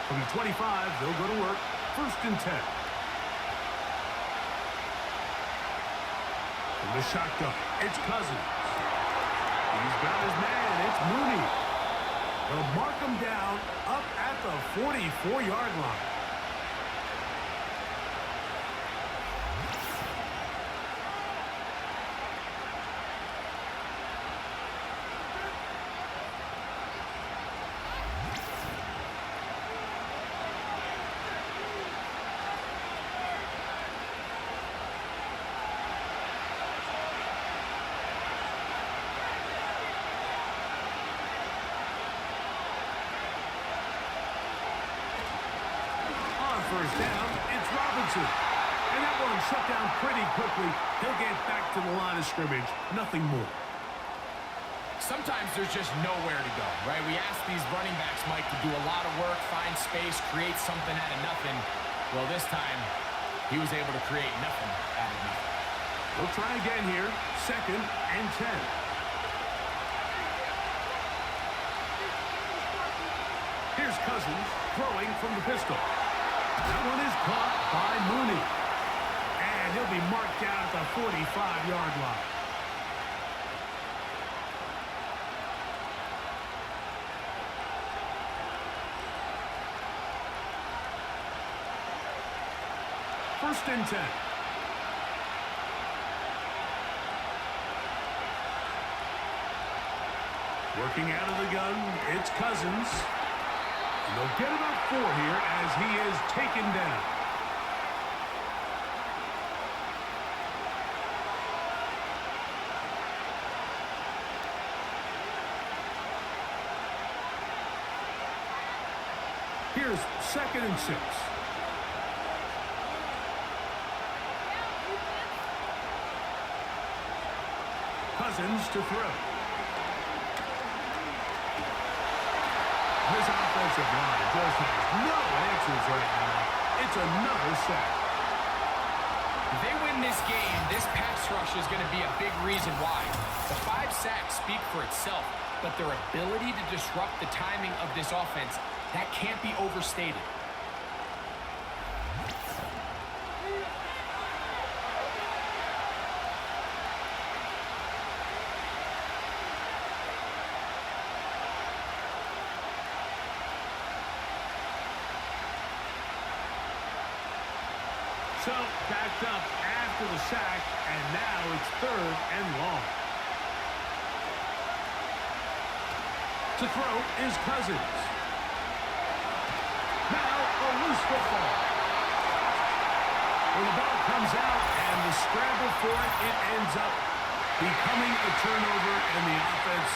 From the 25, they'll go to work. 1st and 10. From the shotgun, it's Cousins. He's got his man. It's Mooney. They'll mark him down up at the 44-yard line. first down, it's Robinson. And that one shut down pretty quickly. He'll get back to the line of scrimmage. Nothing more. Sometimes there's just nowhere to go, right? We ask these running backs, Mike, to do a lot of work, find space, create something out of nothing. Well, this time, he was able to create nothing out of nothing. We'll try again here. 2nd and 10. Here's Cousins throwing from the pistol. That one is caught by Mooney. And he'll be marked down at the 45-yard line. First and 10. Working out of the gun, it's Cousins. And they'll get about 4 here as he is taken down. Here's 2nd and 6. Cousins to throw. This offensive line just has no answers right now. It's another sack. If they win this game, this pass rush is going to be a big reason why. The 5 sacks speak for itself, but their ability to disrupt the timing of this offense, that can't be overstated. So, backed up after the sack, and now it's 3rd and long. To throw is Cousins. Now, a loose football. When the ball comes out and the scramble for it, it ends up becoming a turnover, and the offense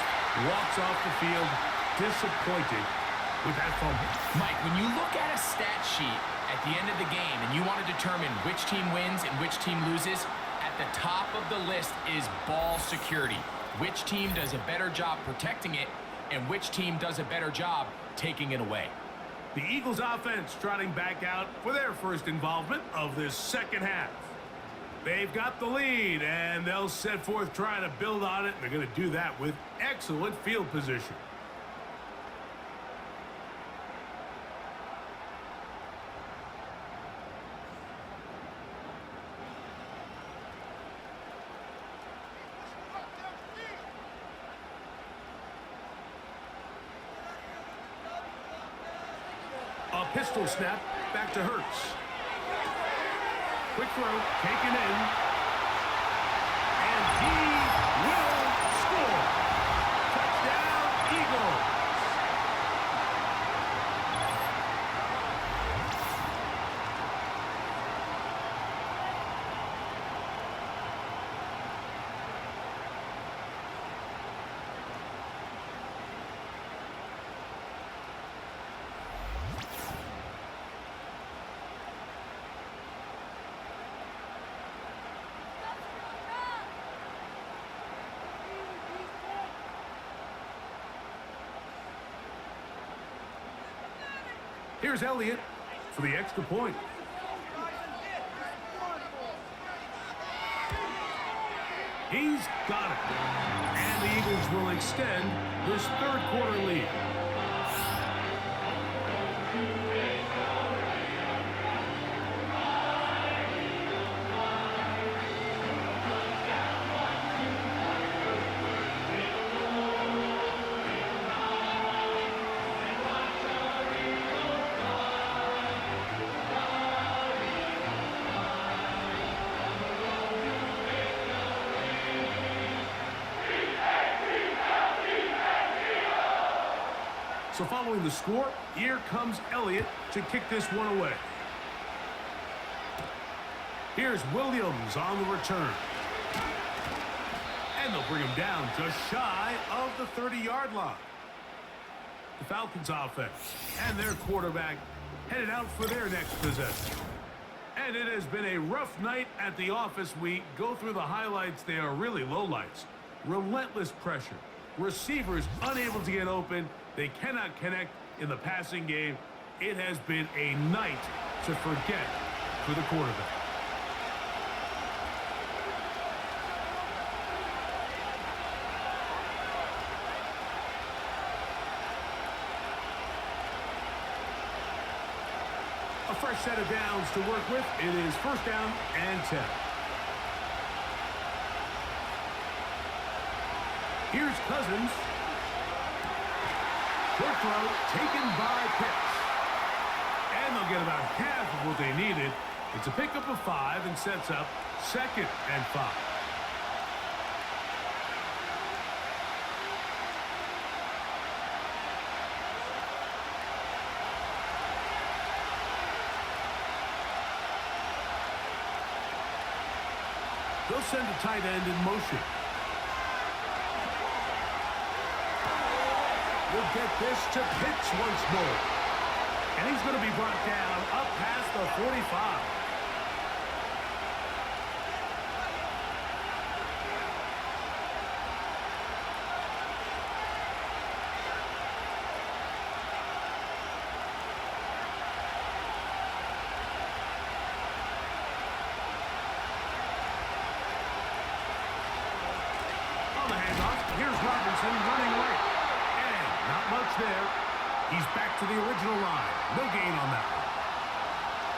walks off the field disappointed with that fumble. Mike, when you look at a stat sheet at the end of the game and you want to determine which team wins and which team loses, at the top of the list is ball security. Which team does a better job protecting it and which team does a better job taking it away. The Eagles offense trotting back out for their first involvement of this second half. They've got the lead, and they'll set forth trying to build on it, and they're going to do that with excellent field position. A pistol snap back to Hurts. Quick throw, taken in. And he will score. Touchdown, Eagles. Here's Elliott for the extra point. He's got it. And the Eagles will extend this third quarter lead. So following the score, here comes Elliott to kick this one away. Here's Williams on the return. And they'll bring him down just shy of the 30-yard line. The Falcons offense and their quarterback headed out for their next possession. And it has been a rough night at the office. We go through the highlights. They are really lowlights. Relentless pressure. Receivers unable to get open. They cannot connect in the passing game. It has been a night to forget for the quarterback. A fresh set of downs to work with. It is first down and 10. Here's Cousins. Short throw taken by Pitts. And they'll get about half of what they needed. It's a pickup of 5 and sets up second and 5. They'll send a tight end in motion. We'll get this to Pitts once more. And he's going to be brought down up past the 45. On the handoff, here's Robinson running right. Not much there. He's back to the original line. No gain on that one.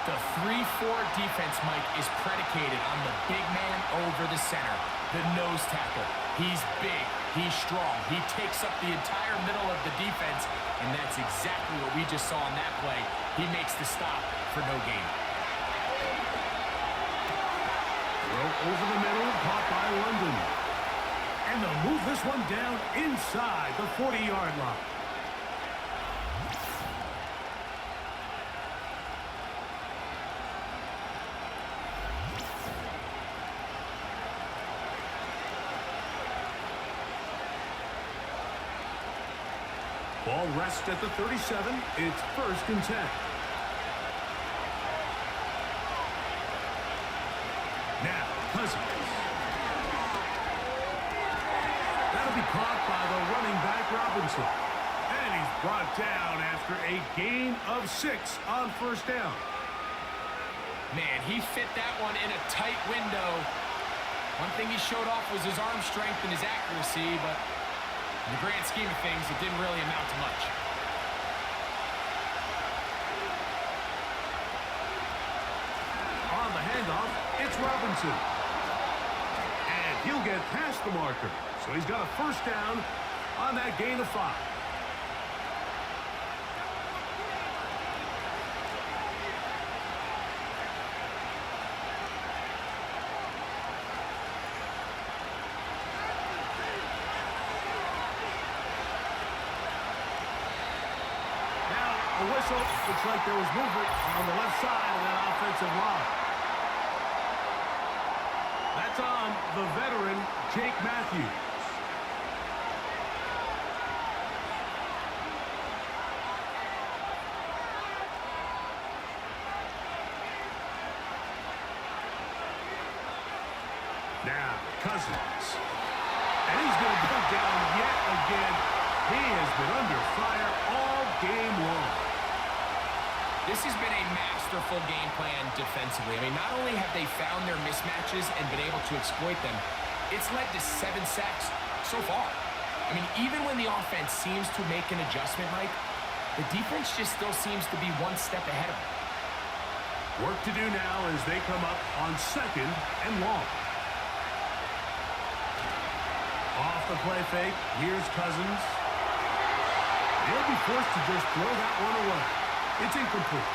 The 3-4 defense, Mike, is predicated on the big man over the center, the nose tackle. He's big. He's strong. He takes up the entire middle of the defense, and that's exactly what we just saw on that play. He makes the stop for no gain. Throw over the middle, caught by London. And they'll move this one down inside the 40-yard line. Ball rests at the 37. It's first and 10. Now, Cousins. That'll be caught by the running back, Robinson. And he's brought down after a gain of 6 on first down. Man, he fit that one in a tight window. One thing he showed off was his arm strength and his accuracy, but in the grand scheme of things, it didn't really amount to much. On the handoff, it's Robinson. And he'll get past the marker. So he's got a first down on that gain of 5. Now, a whistle. Looks like there was movement on the left side of that offensive line. That's on the veteran, Jake Matthews. Now, Cousins. And he's going to go down yet again. He has been under fire all game long. This has been a masterful game plan defensively. I mean, not only have they found their mismatches and been able to exploit them, it's led to 7 sacks so far. I mean, even when the offense seems to make an adjustment, Mike, the defense just still seems to be one step ahead of them. Work to do now as they come up on second and long. Off the play fake, here's Cousins. He'll be forced to just throw that one away. It's incomplete.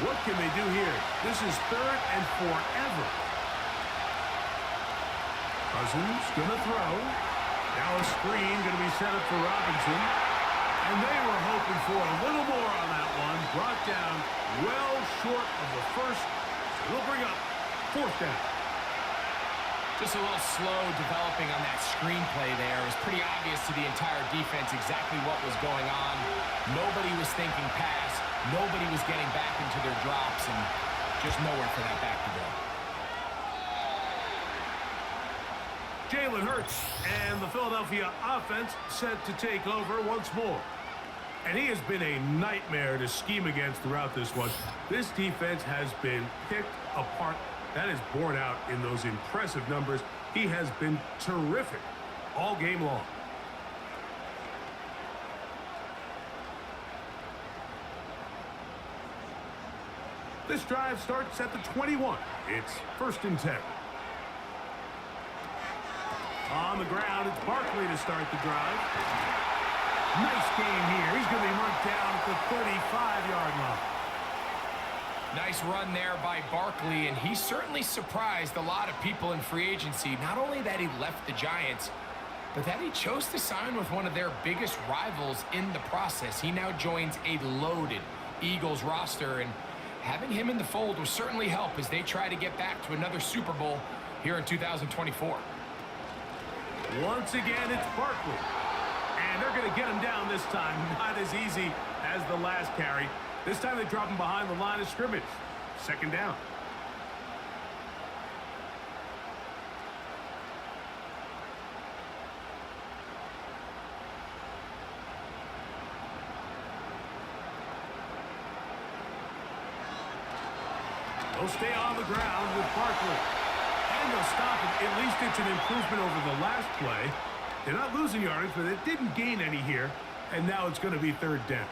What can they do here? This is third and forever. Cousins gonna throw. Now a screen gonna be set up for Robinson. And they were hoping for a little more on that one. Brought down well short of the first. So we'll bring up 4th down. Just a little slow developing on that screenplay there. It was pretty obvious to the entire defense exactly what was going on. Nobody was thinking pass. Nobody was getting back into their drops, and just nowhere for that back to go. Jalen Hurts and the Philadelphia offense set to take over once more. And he has been a nightmare to scheme against throughout this one. This defense has been picked apart. That is borne out in those impressive numbers. He has been terrific all game long. This drive starts at the 21. It's 1st and 10. On the ground, it's Barkley to start the drive. Nice game here. He's going to be marked down at the 35-yard line. Nice run there by Barkley, and he certainly surprised a lot of people in free agency. Not only that he left the Giants, but that he chose to sign with one of their biggest rivals in the process. He now joins a loaded Eagles roster, and having him in the fold will certainly help as they try to get back to another Super Bowl here in 2024. Once again, it's Barkley. And they're going to get him down this time. Not as easy as the last carry. This time they drop him behind the line of scrimmage. 2nd down. They'll stay on the ground with Barkley. And they'll stop it. At least it's an improvement over the last play. They're not losing yardage, but they didn't gain any here. And now it's going to be 3rd down.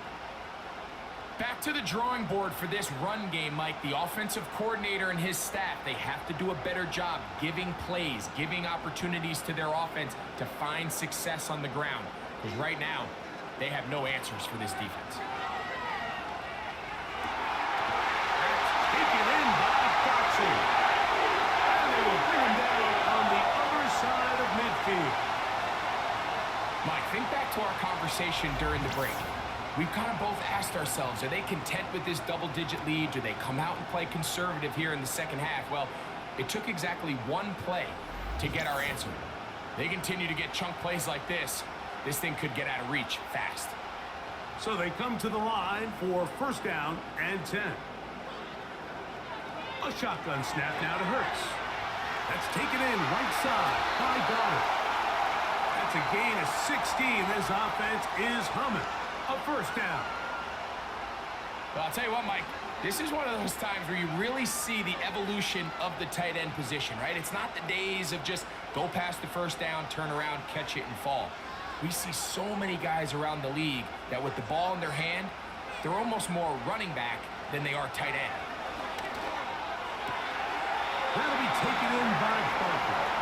Back to the drawing board for this run game, Mike. The offensive coordinator and his staff, they have to do a better job giving plays, giving opportunities to their offense to find success on the ground. Because right now, they have no answers for this defense. That's taken in by Foxy. And they will bring him down on the other side of midfield. Mike, think back to our conversation during the break. We've kind of both asked ourselves, are they content with this double-digit lead? Do they come out and play conservative here in the second half? Well, it took exactly one play to get our answer. They continue to get chunk plays like this. This thing could get out of reach fast. So they come to the line for 1st down and 10. A shotgun snap now to Hurts. That's taken in right side by Goddard. That's a gain of 16. This offense is humming. A 1st down. Well, I'll tell you what, Mike, this is one of those times where you really see the evolution of the tight end position, right? It's not the days of just go past the 1st down, turn around, catch it, and fall. We see so many guys around the league that with the ball in their hand, they're almost more running back than they are tight end. That'll be taken in by Falcons.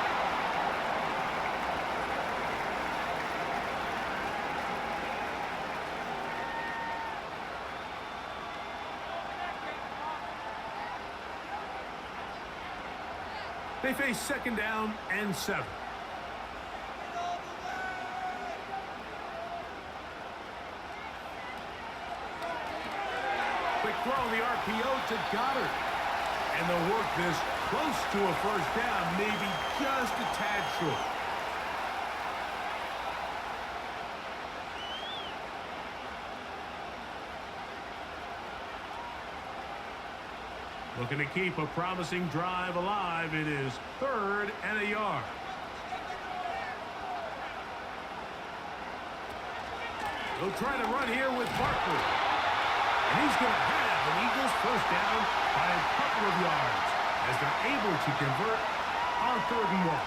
They face 2nd down and 7. Quick throw on the RPO to Goddard. And they'll work this close to a 1st down, maybe just a tad short. Looking to keep a promising drive alive. It is 3rd and a yard. They'll try to run here with Barkley. And he's going to have an Eagles 1st down by a couple of yards as they're able to convert on 3rd and 1.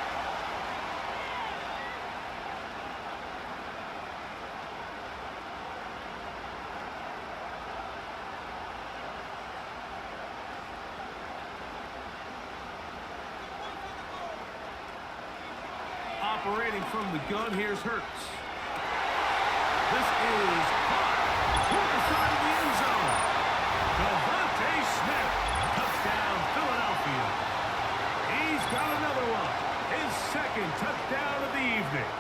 Operating from the gun, here's Hurts. This is caught toward the side of the end zone. Devontae Smith, touchdown Philadelphia. He's got another one. His 2nd touchdown of the evening.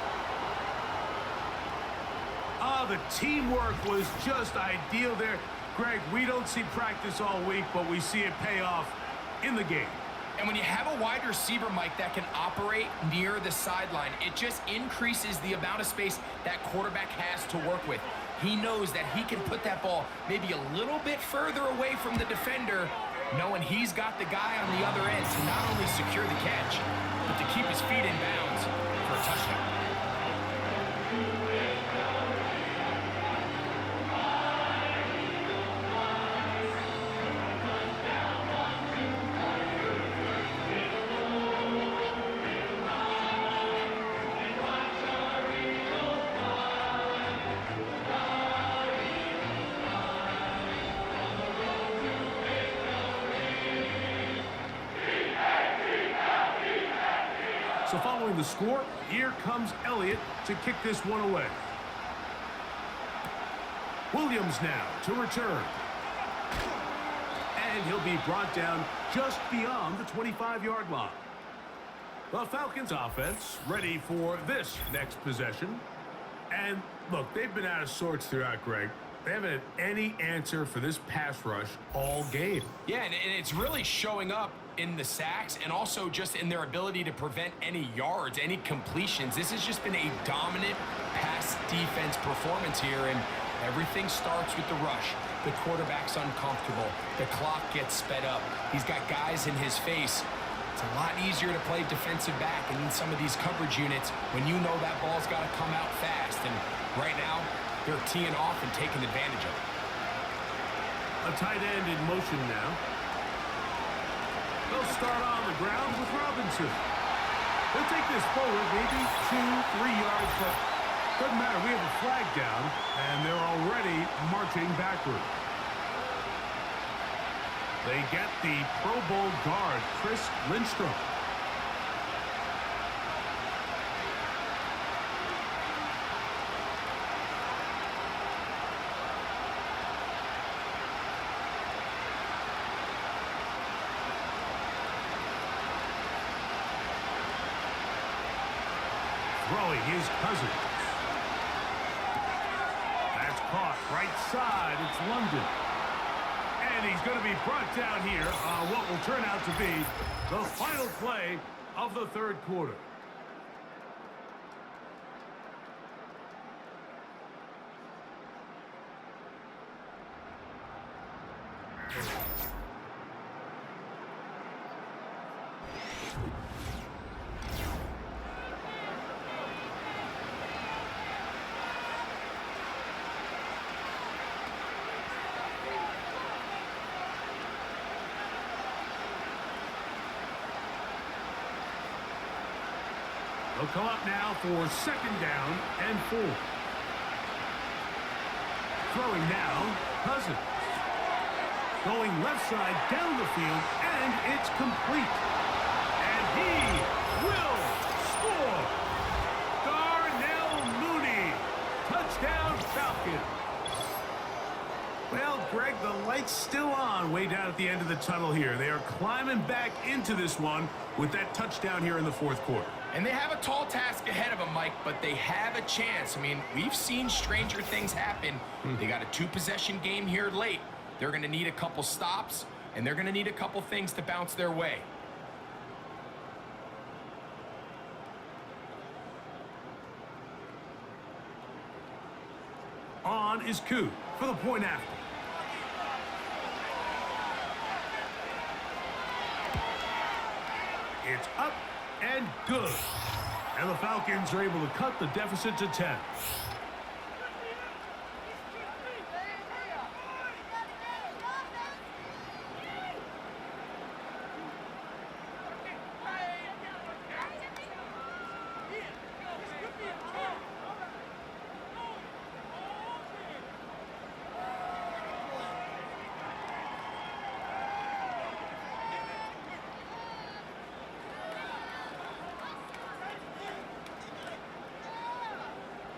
The teamwork was just ideal there. Greg, we don't see practice all week, but we see it pay off in the game. And when you have a wide receiver, Mike, that can operate near the sideline, it just increases the amount of space that quarterback has to work with. He knows that he can put that ball maybe a little bit further away from the defender, knowing he's got the guy on the other end to not only secure the catch, but to keep his feet in bounds for a touchdown. So following the score, here comes Elliott to kick this one away. Williams now to return. And he'll be brought down just beyond the 25-yard line. The Falcons offense ready for this next possession. And look, they've been out of sorts throughout, Greg. They haven't had any answer for this pass rush all game. Yeah, and it's really showing up in the sacks and also just in their ability to prevent any yards, any completions. This has just been a dominant pass defense performance here, and everything starts with the rush. The quarterback's uncomfortable. The clock gets sped up. He's got guys in his face. It's a lot easier to play defensive back and in some of these coverage units when you know that ball's got to come out fast. And right now, they're teeing off and taking advantage of it. A tight end in motion now. They'll start on the ground with Robinson. They'll take this forward maybe 2-3 yards, but doesn't matter. We have a flag down, and they're already marching backward. They get the Pro Bowl guard, Chris Lindstrom. Throwing his Cousins. That's caught right side. It's London. And he's going to be brought down here on what will turn out to be the final play of the third quarter. They'll come up now for second down and 4. Throwing now, Cousins. Going left side down the field, and it's complete. And he will score. Darnell Mooney. Touchdown Falcons. Well, Greg, the light's still on way down at the end of the tunnel here. They are climbing back into this one with that touchdown here in the fourth quarter. And they have a tall task ahead of them, Mike, but they have a chance. I mean, we've seen stranger things happen. They got a 2-possession game here late. They're going to need a couple stops, and they're going to need a couple things to bounce their way. On is Koo for the point after. It's up and good. And the Falcons are able to cut the deficit to 10.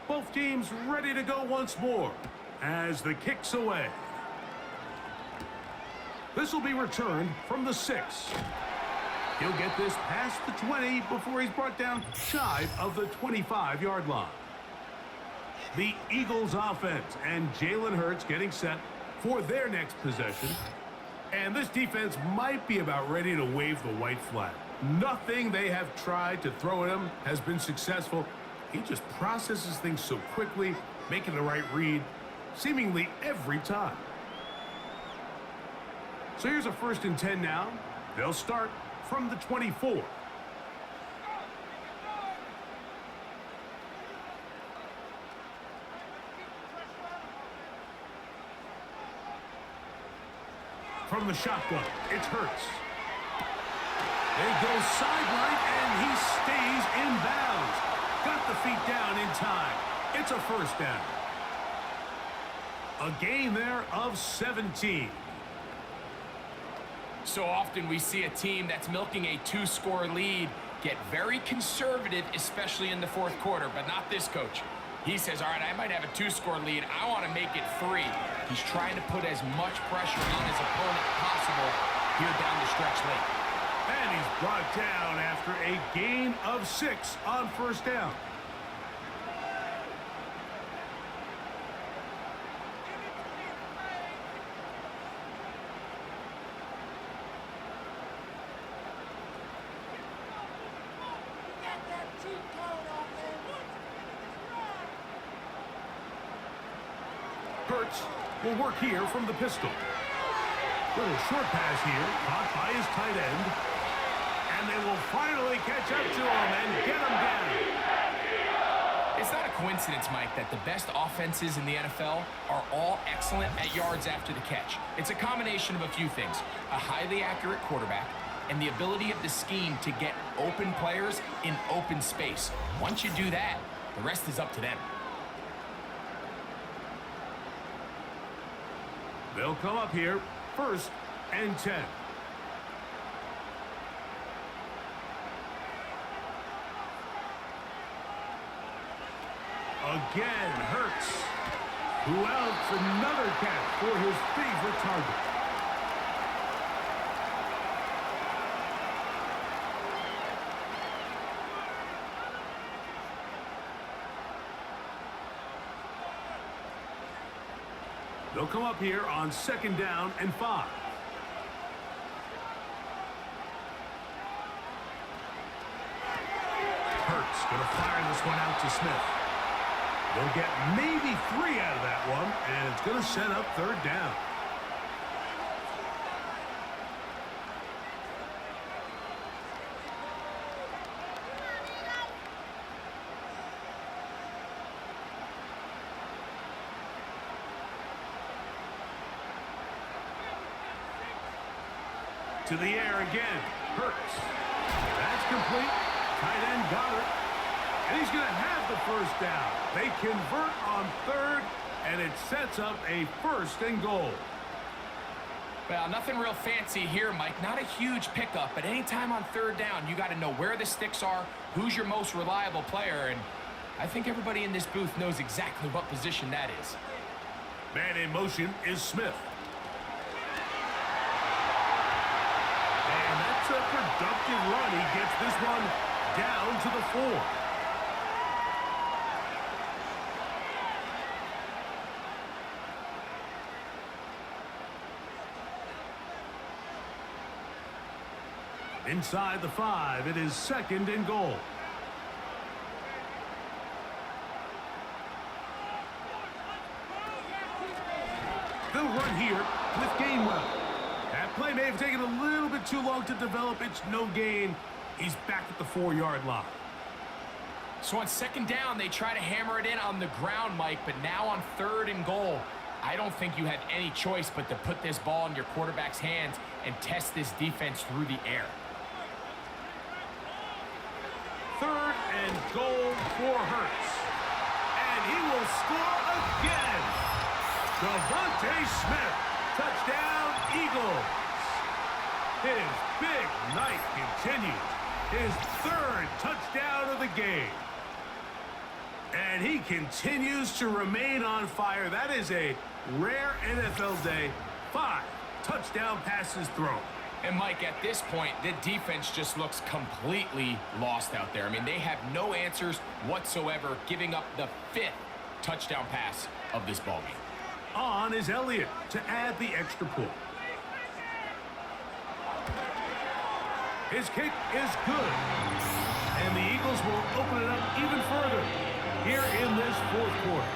Both teams ready to go once more as the kick's away. This will be returned from the 6. He'll get this past the 20 before he's brought down shy of the 25-yard line. The Eagles offense and Jalen Hurts getting set for their next possession. And this defense might be about ready to wave the white flag. Nothing they have tried to throw at him has been successful. He just processes things so quickly, making the right read, seemingly every time. So here's a 1st and 10 now. They'll start from the 24. From the shotgun, it's Hurts. They go sideline, and he stays in bounds. Got the feet down in time. It's a 1st down. A gain there of 17. So often we see a team that's milking a 2-score lead get very conservative, especially in the 4th quarter, but not this coach. He says, all right, I might have a 2-score lead. I want to make it 3. He's trying to put as much pressure on his opponent possible here down the stretch late. And he's brought down after a gain of 6 on 1st down. Hurts will work here from the pistol. Little short pass here, caught by his tight end. And they will finally catch up to him and get him down. It's not a coincidence, Mike, that the best offenses in the NFL are all excellent at yards after the catch. It's a combination of a few things. A highly accurate quarterback and the ability of the scheme to get open players in open space. Once you do that, the rest is up to them. They'll come up here, 1st and 10. Again, Hurts, who outs another catch for his favorite target. They'll come up here on 2nd down and 5. Hurts going to fire this one out to Smith. They'll get maybe 3 out of that one, and it's going to set up 3rd down. To the air again. Hurts. That's complete. Tight end got it. And he's going to have the 1st down. They convert on 3rd, and it sets up a 1st and goal. Well, nothing real fancy here, Mike. Not a huge pickup, but anytime on 3rd down, you got to know where the sticks are, who's your most reliable player, and I think everybody in this booth knows exactly what position that is. Man in motion is Smith. A productive run. He gets this one down to the 4. Inside the 5, it is 2nd and goal. They'll run here with Gainwell. That play may have taken a little bit too long to develop. It's no gain. He's back at the 4-yard line. So on 2nd down, they try to hammer it in on the ground, Mike, but now on 3rd and goal, I don't think you have any choice but to put this ball in your quarterback's hands and test this defense through the air. 3rd and goal for Hurts. And he will score again. Devontae Smith. Touchdown, Eagles. His big night continues. His 3rd touchdown of the game. And he continues to remain on fire. That is a rare NFL day. 5 touchdown passes thrown. And Mike, at this point, the defense just looks completely lost out there. I mean, they have no answers whatsoever, giving up the 5th touchdown pass of this ballgame. On is Elliott to add the extra point. His kick is good. And the Eagles will open it up even further here in this fourth quarter.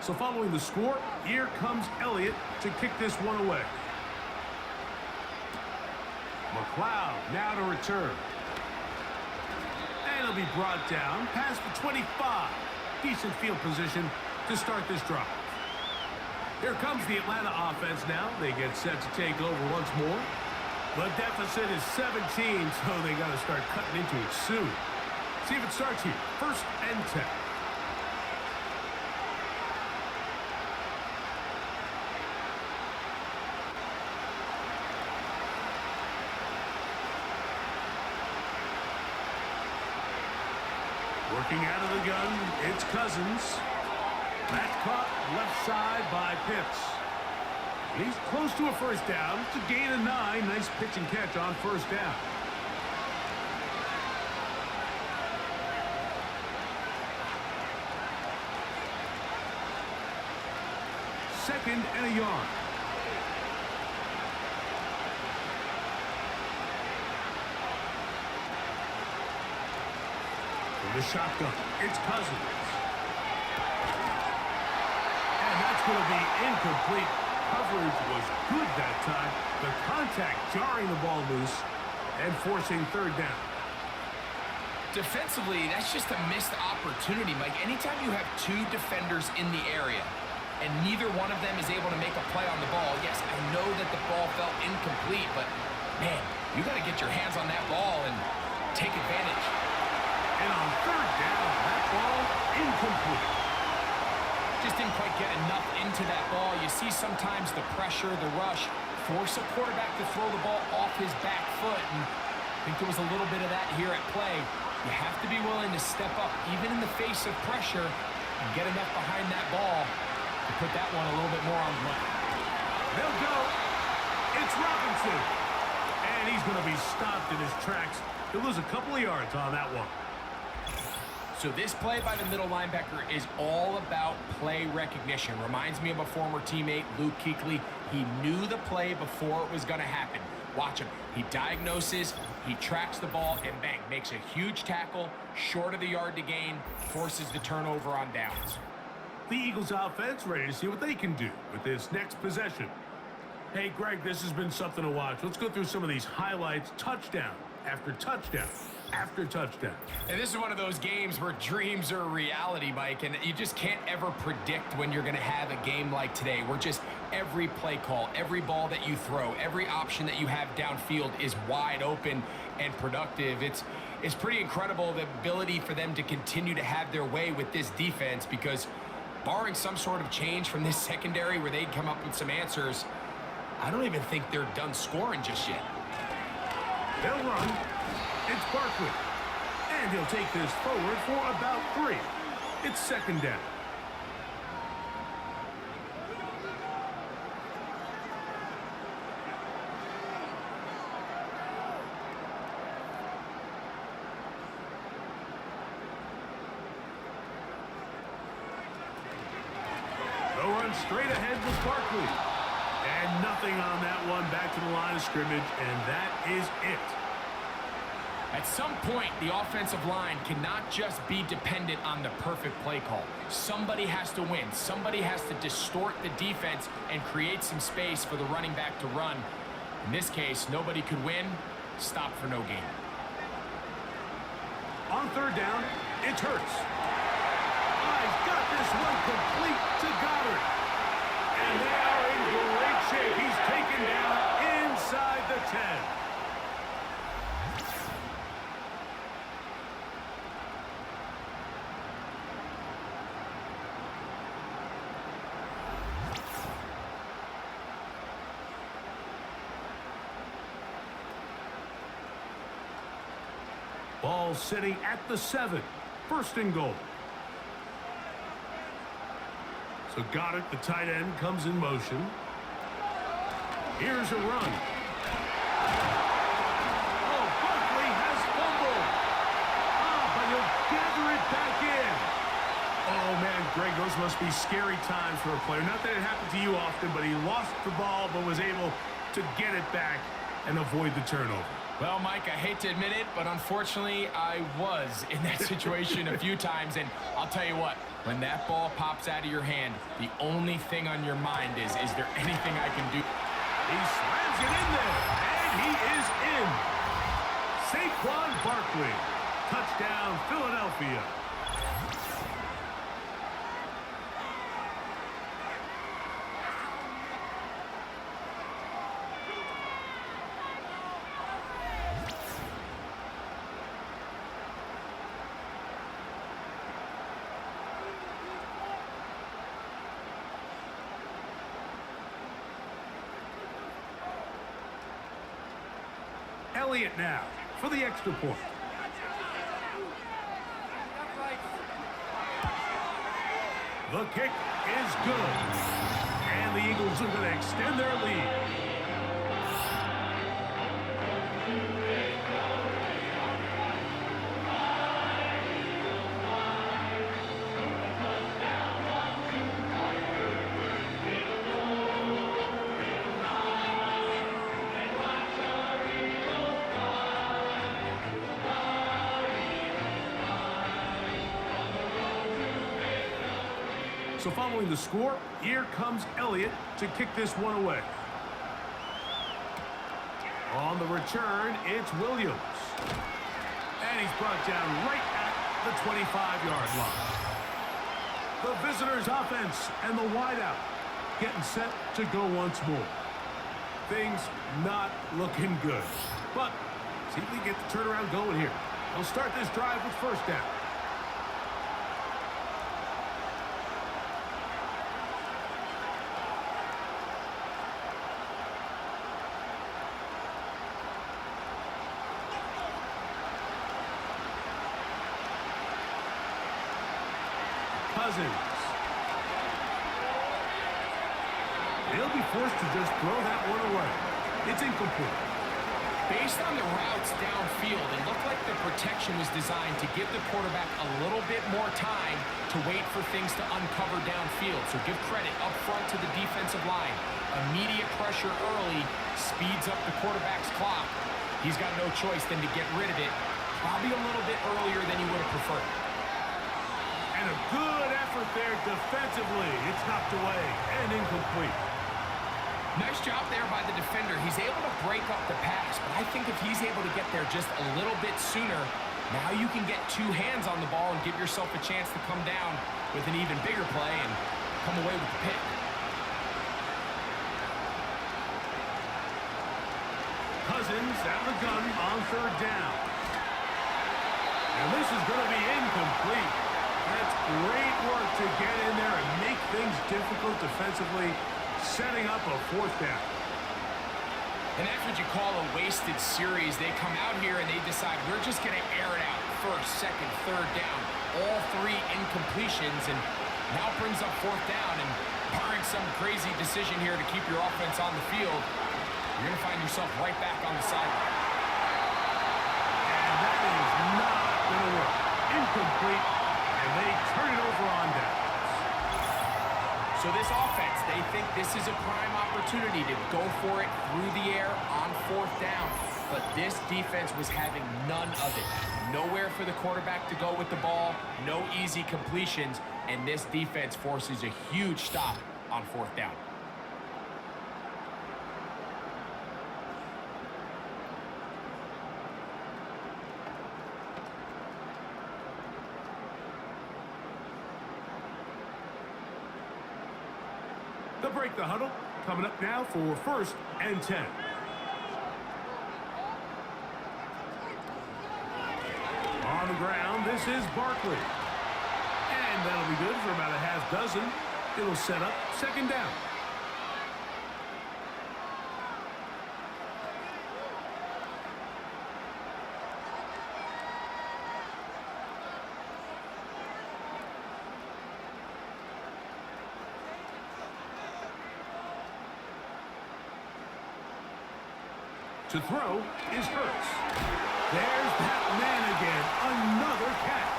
So following the score, here comes Elliott to kick this one away. McLeod now to return. And it'll be brought down past the 25. Decent field position to start this drive. Here comes the Atlanta offense now. They get set to take over once more. The deficit is 17, so they got to start cutting into it soon. See if it starts here. 1st and 10. Working out of the gun, it's Cousins. That's caught left side by Pitts. He's close to a first down. It's a gain of 9. Nice pitch and catch on first down. Second and a yard. The shotgun. It's Cousins. And that's going to be incomplete. Coverage was good that time. The contact jarring the ball loose and forcing third down. Defensively, that's just a missed opportunity, Mike. Anytime you have 2 defenders in the area and neither one of them is able to make a play on the ball, yes, I know that the ball felt incomplete, but, man, you got to get your hands on that ball and take advantage. And on third down, that ball incomplete. Just didn't quite get enough into that ball. You see sometimes the pressure, the rush, force a quarterback to throw the ball off his back foot. And I think there was a little bit of that here at play. You have to be willing to step up, even in the face of pressure, and get enough behind that ball to put that one a little bit more on the run. They'll go. It's Robinson. And he's going to be stopped in his tracks. He'll lose a couple of yards on that one. So this play by the middle linebacker is all about play recognition. Reminds me of a former teammate, Luke Kuechly. He knew the play before it was going to happen. Watch him. He diagnoses, he tracks the ball, and bang, makes a huge tackle, short of the yard to gain, forces the turnover on downs. The Eagles offense ready to see what they can do with this next possession. Hey, Greg, this has been something to watch. Let's go through some of these highlights. Touchdown after touchdown after touchdown. And this is one of those games where dreams are a reality, Mike, and you just can't ever predict when you're going to have a game like today, where just every play call, every ball that you throw, every option that you have downfield is wide open and productive. It's pretty incredible, the ability for them to continue to have their way with this defense, because barring some sort of change from this secondary where they'd come up with some answers, I don't even think they're done scoring just yet. They'll run. It's Barkley. And he'll take this forward for about 3. It's second down. They'll run straight ahead with Barkley. And nothing on that one, back to the line of scrimmage, and that is it. At some point, the offensive line cannot just be dependent on the perfect play call. Somebody has to win. Somebody has to distort the defense and create some space for the running back to run. In this case, nobody could win. Stop for no gain. On third down, it's Hurts. I've got this one complete to Goddard. And they are in great shape. He's taken down inside the 10. Ball sitting at the 7. First and goal. So Goddard, the tight end, comes in motion. Here's a run. Oh, Barkley has fumbled. But he'll gather it back in. Oh, man, Greg, those must be scary times for a player. Not that it happened to you often, but he lost the ball but was able to get it back and avoid the turnover. Well, Mike, I hate to admit it, but unfortunately, I was in that situation a few times, and I'll tell you what, when that ball pops out of your hand, the only thing on your mind is there anything I can do? He slams it in there, and he is in. Saquon Barkley, touchdown, Philadelphia. Elliott now for the extra point. The kick is good. And the Eagles are going to extend their lead. So following the score, here comes Elliott to kick this one away. On the return, it's Williams. And he's brought down right at the 25-yard line. The visitors' offense and the wideout getting set to go once more. Things not looking good. But see if we can get the turnaround going here. They'll start this drive with first down. Cousins. They'll be forced to just throw that one away. It's incomplete. Based on the routes downfield, it looked like the protection was designed to give the quarterback a little bit more time to wait for things to uncover downfield. So give credit up front to the defensive line. Immediate pressure early speeds up the quarterback's clock. He's got no choice than to get rid of it, probably a little bit earlier than he would have preferred. And a good effort there defensively. It's knocked away and incomplete. Nice job there by the defender. He's able to break up the pass, but I think if he's able to get there just a little bit sooner, now you can get two hands on the ball and give yourself a chance to come down with an even bigger play and come away with the pick. Cousins out of the gun on third down. And this is going to be incomplete. That's great work to get in there and make things difficult defensively, setting up a fourth down. And that's what you call a wasted series. They come out here and they decide we're just going to air it out. First, second, third down. All three incompletions, and now brings up fourth down. And barring some crazy decision here to keep your offense on the field, you're going to find yourself right back on the sideline. And that is not going to work. Incomplete. And they turn it over on downs. So this offense, they think this is a prime opportunity to go for it through the air on fourth down. But this defense was having none of it. Nowhere for the quarterback to go with the ball, no easy completions, and this defense forces a huge stop on fourth down. They'll break the huddle. Coming up now for first and 10. On the ground, this is Barkley. And that'll be good for about a half dozen. It'll set up second down. To throw is Hurts. There's that man again. Another catch.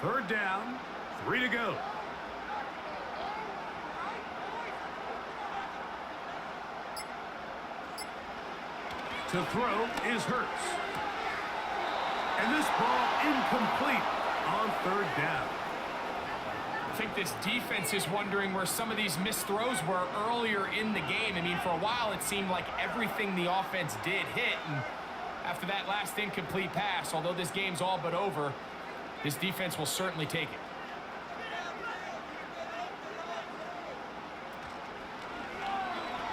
Third down, 3 to go. To throw is Hurts. And this ball incomplete on third down. I think this defense is wondering where some of these missed throws were earlier in the game. I mean, for a while it seemed like everything the offense did hit, and after that last incomplete pass, although this game's all but over, this defense will certainly take it.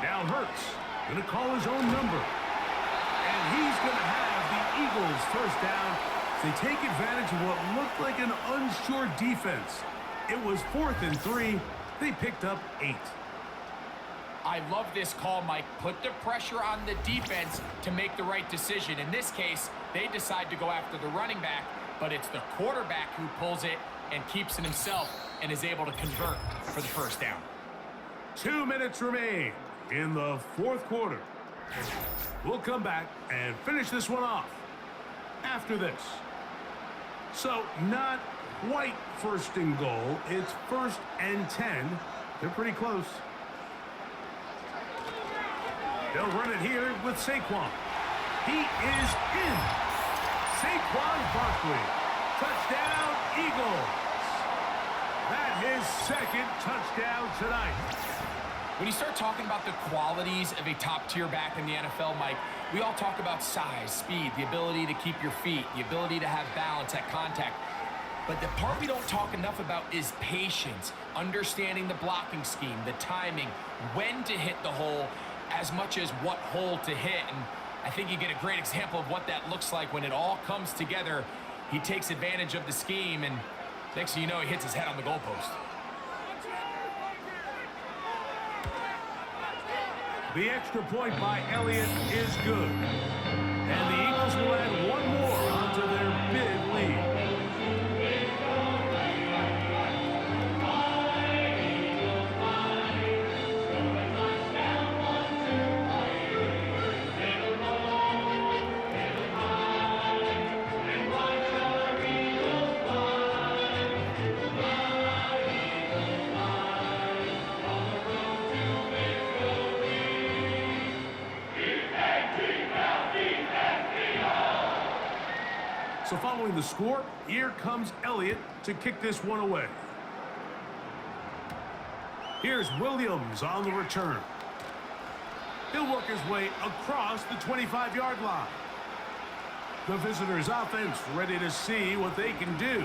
Now Hurts going to call his own number. And he's going to have the Eagles first down. They take advantage of what looked like an unsure defense. It was 4th and 3. They picked up 8. I love this call, Mike. Put the pressure on the defense to make the right decision. In this case, they decide to go after the running back, but it's the quarterback who pulls it and keeps it himself and is able to convert for the first down. 2 minutes remain in the 4th quarter. We'll come back and finish this one off after this. So not quite 1st and goal. It's 1st and 10. They're pretty close. They'll run it here with Saquon. He is in. Saquon Barkley. Touchdown, Eagles. That's his 2nd touchdown tonight. When you start talking about the qualities of a top-tier back in the NFL, Mike, we all talk about size, speed, the ability to keep your feet, the ability to have balance at contact. But the part we don't talk enough about is patience, understanding the blocking scheme, the timing, when to hit the hole, as much as what hole to hit. And I think you get a great example of what that looks like when it all comes together. He takes advantage of the scheme, and next thing you know, he hits his head on the goalpost. The extra point by Elliott is good. And the Eagles will add one more onto their big lead. So following the score, here comes Elliott to kick this one away. Here's Williams on the return. He'll work his way across the 25-yard line. The visitors' offense ready to see what they can do.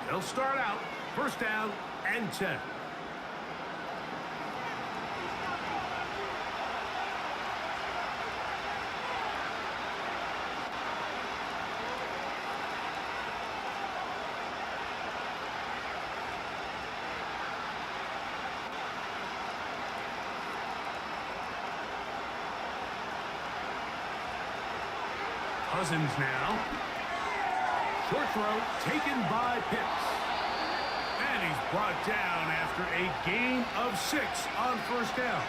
They'll start out 1st down and 10. Cousins now. Short throw taken by Pitts. And he's brought down after a gain of 6 on 1st down.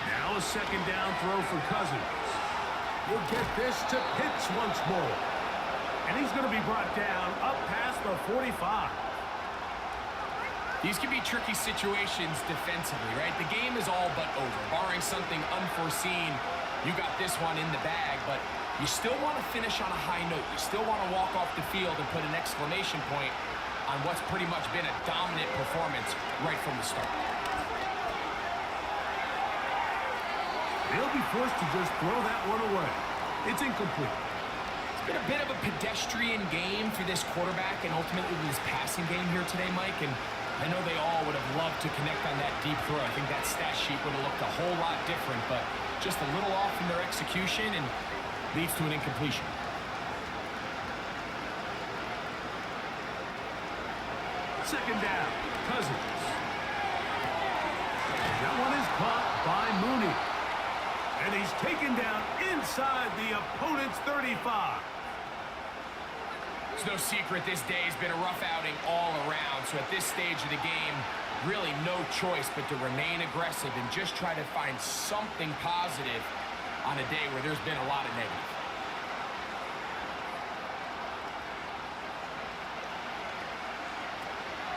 Now a 2nd down throw for Cousins. We'll get this to Pitts once more. And he's going to be brought down up past the 45. These can be tricky situations defensively, right? The game is all but over. Barring something unforeseen, you got this one in the bag, but you still want to finish on a high note. You still want to walk off the field and put an exclamation point on what's pretty much been a dominant performance right from the start. They'll be forced to just throw that one away. It's incomplete. It's been a bit of a pedestrian game for this quarterback and ultimately this passing game here today, Mike. And I know they all would have loved to connect on that deep throw. I think that stat sheet would have looked a whole lot different, but just a little off in their execution and leads to an incompletion. Second down, Cousins. That one is caught by Mooney. And he's taken down inside the opponent's 35. It's no secret this day has been a rough outing all around. So at this stage of the game, really no choice but to remain aggressive and just try to find something positive on a day where there's been a lot of negative.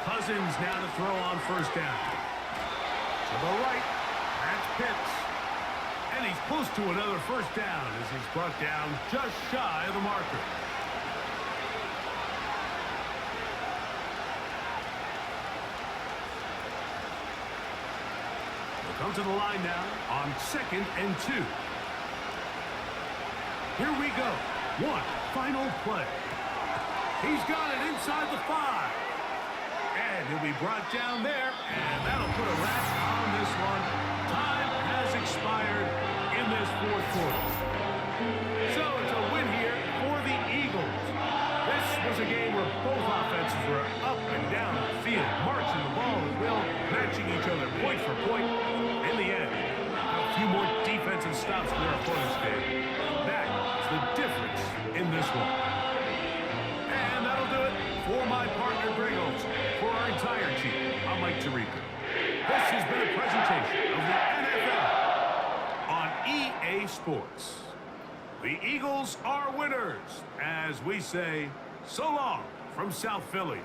Cousins now to throw on first down. To the right, that's Pitts. And he's close to another first down as he's brought down just shy of the marker. We'll come to the line now on 2nd and 2. Here we go. One final play. He's got it inside the 5. And he'll be brought down there, and that'll put a wrap on this one. Time has expired in this fourth quarter. So it's a win here for the Eagles. This was a game where both offenses were up and down the field, marching the ball at will, matching each other point for point. In the end, a few more defensive stops for their opponents did. That is the difference in this one. And that'll do it for my partner, Greg Olson. For our entire team, I'm Mike Tirico. This has been a presentation of the NFL on EA Sports. The Eagles are winners, as we say, so long from South Philly.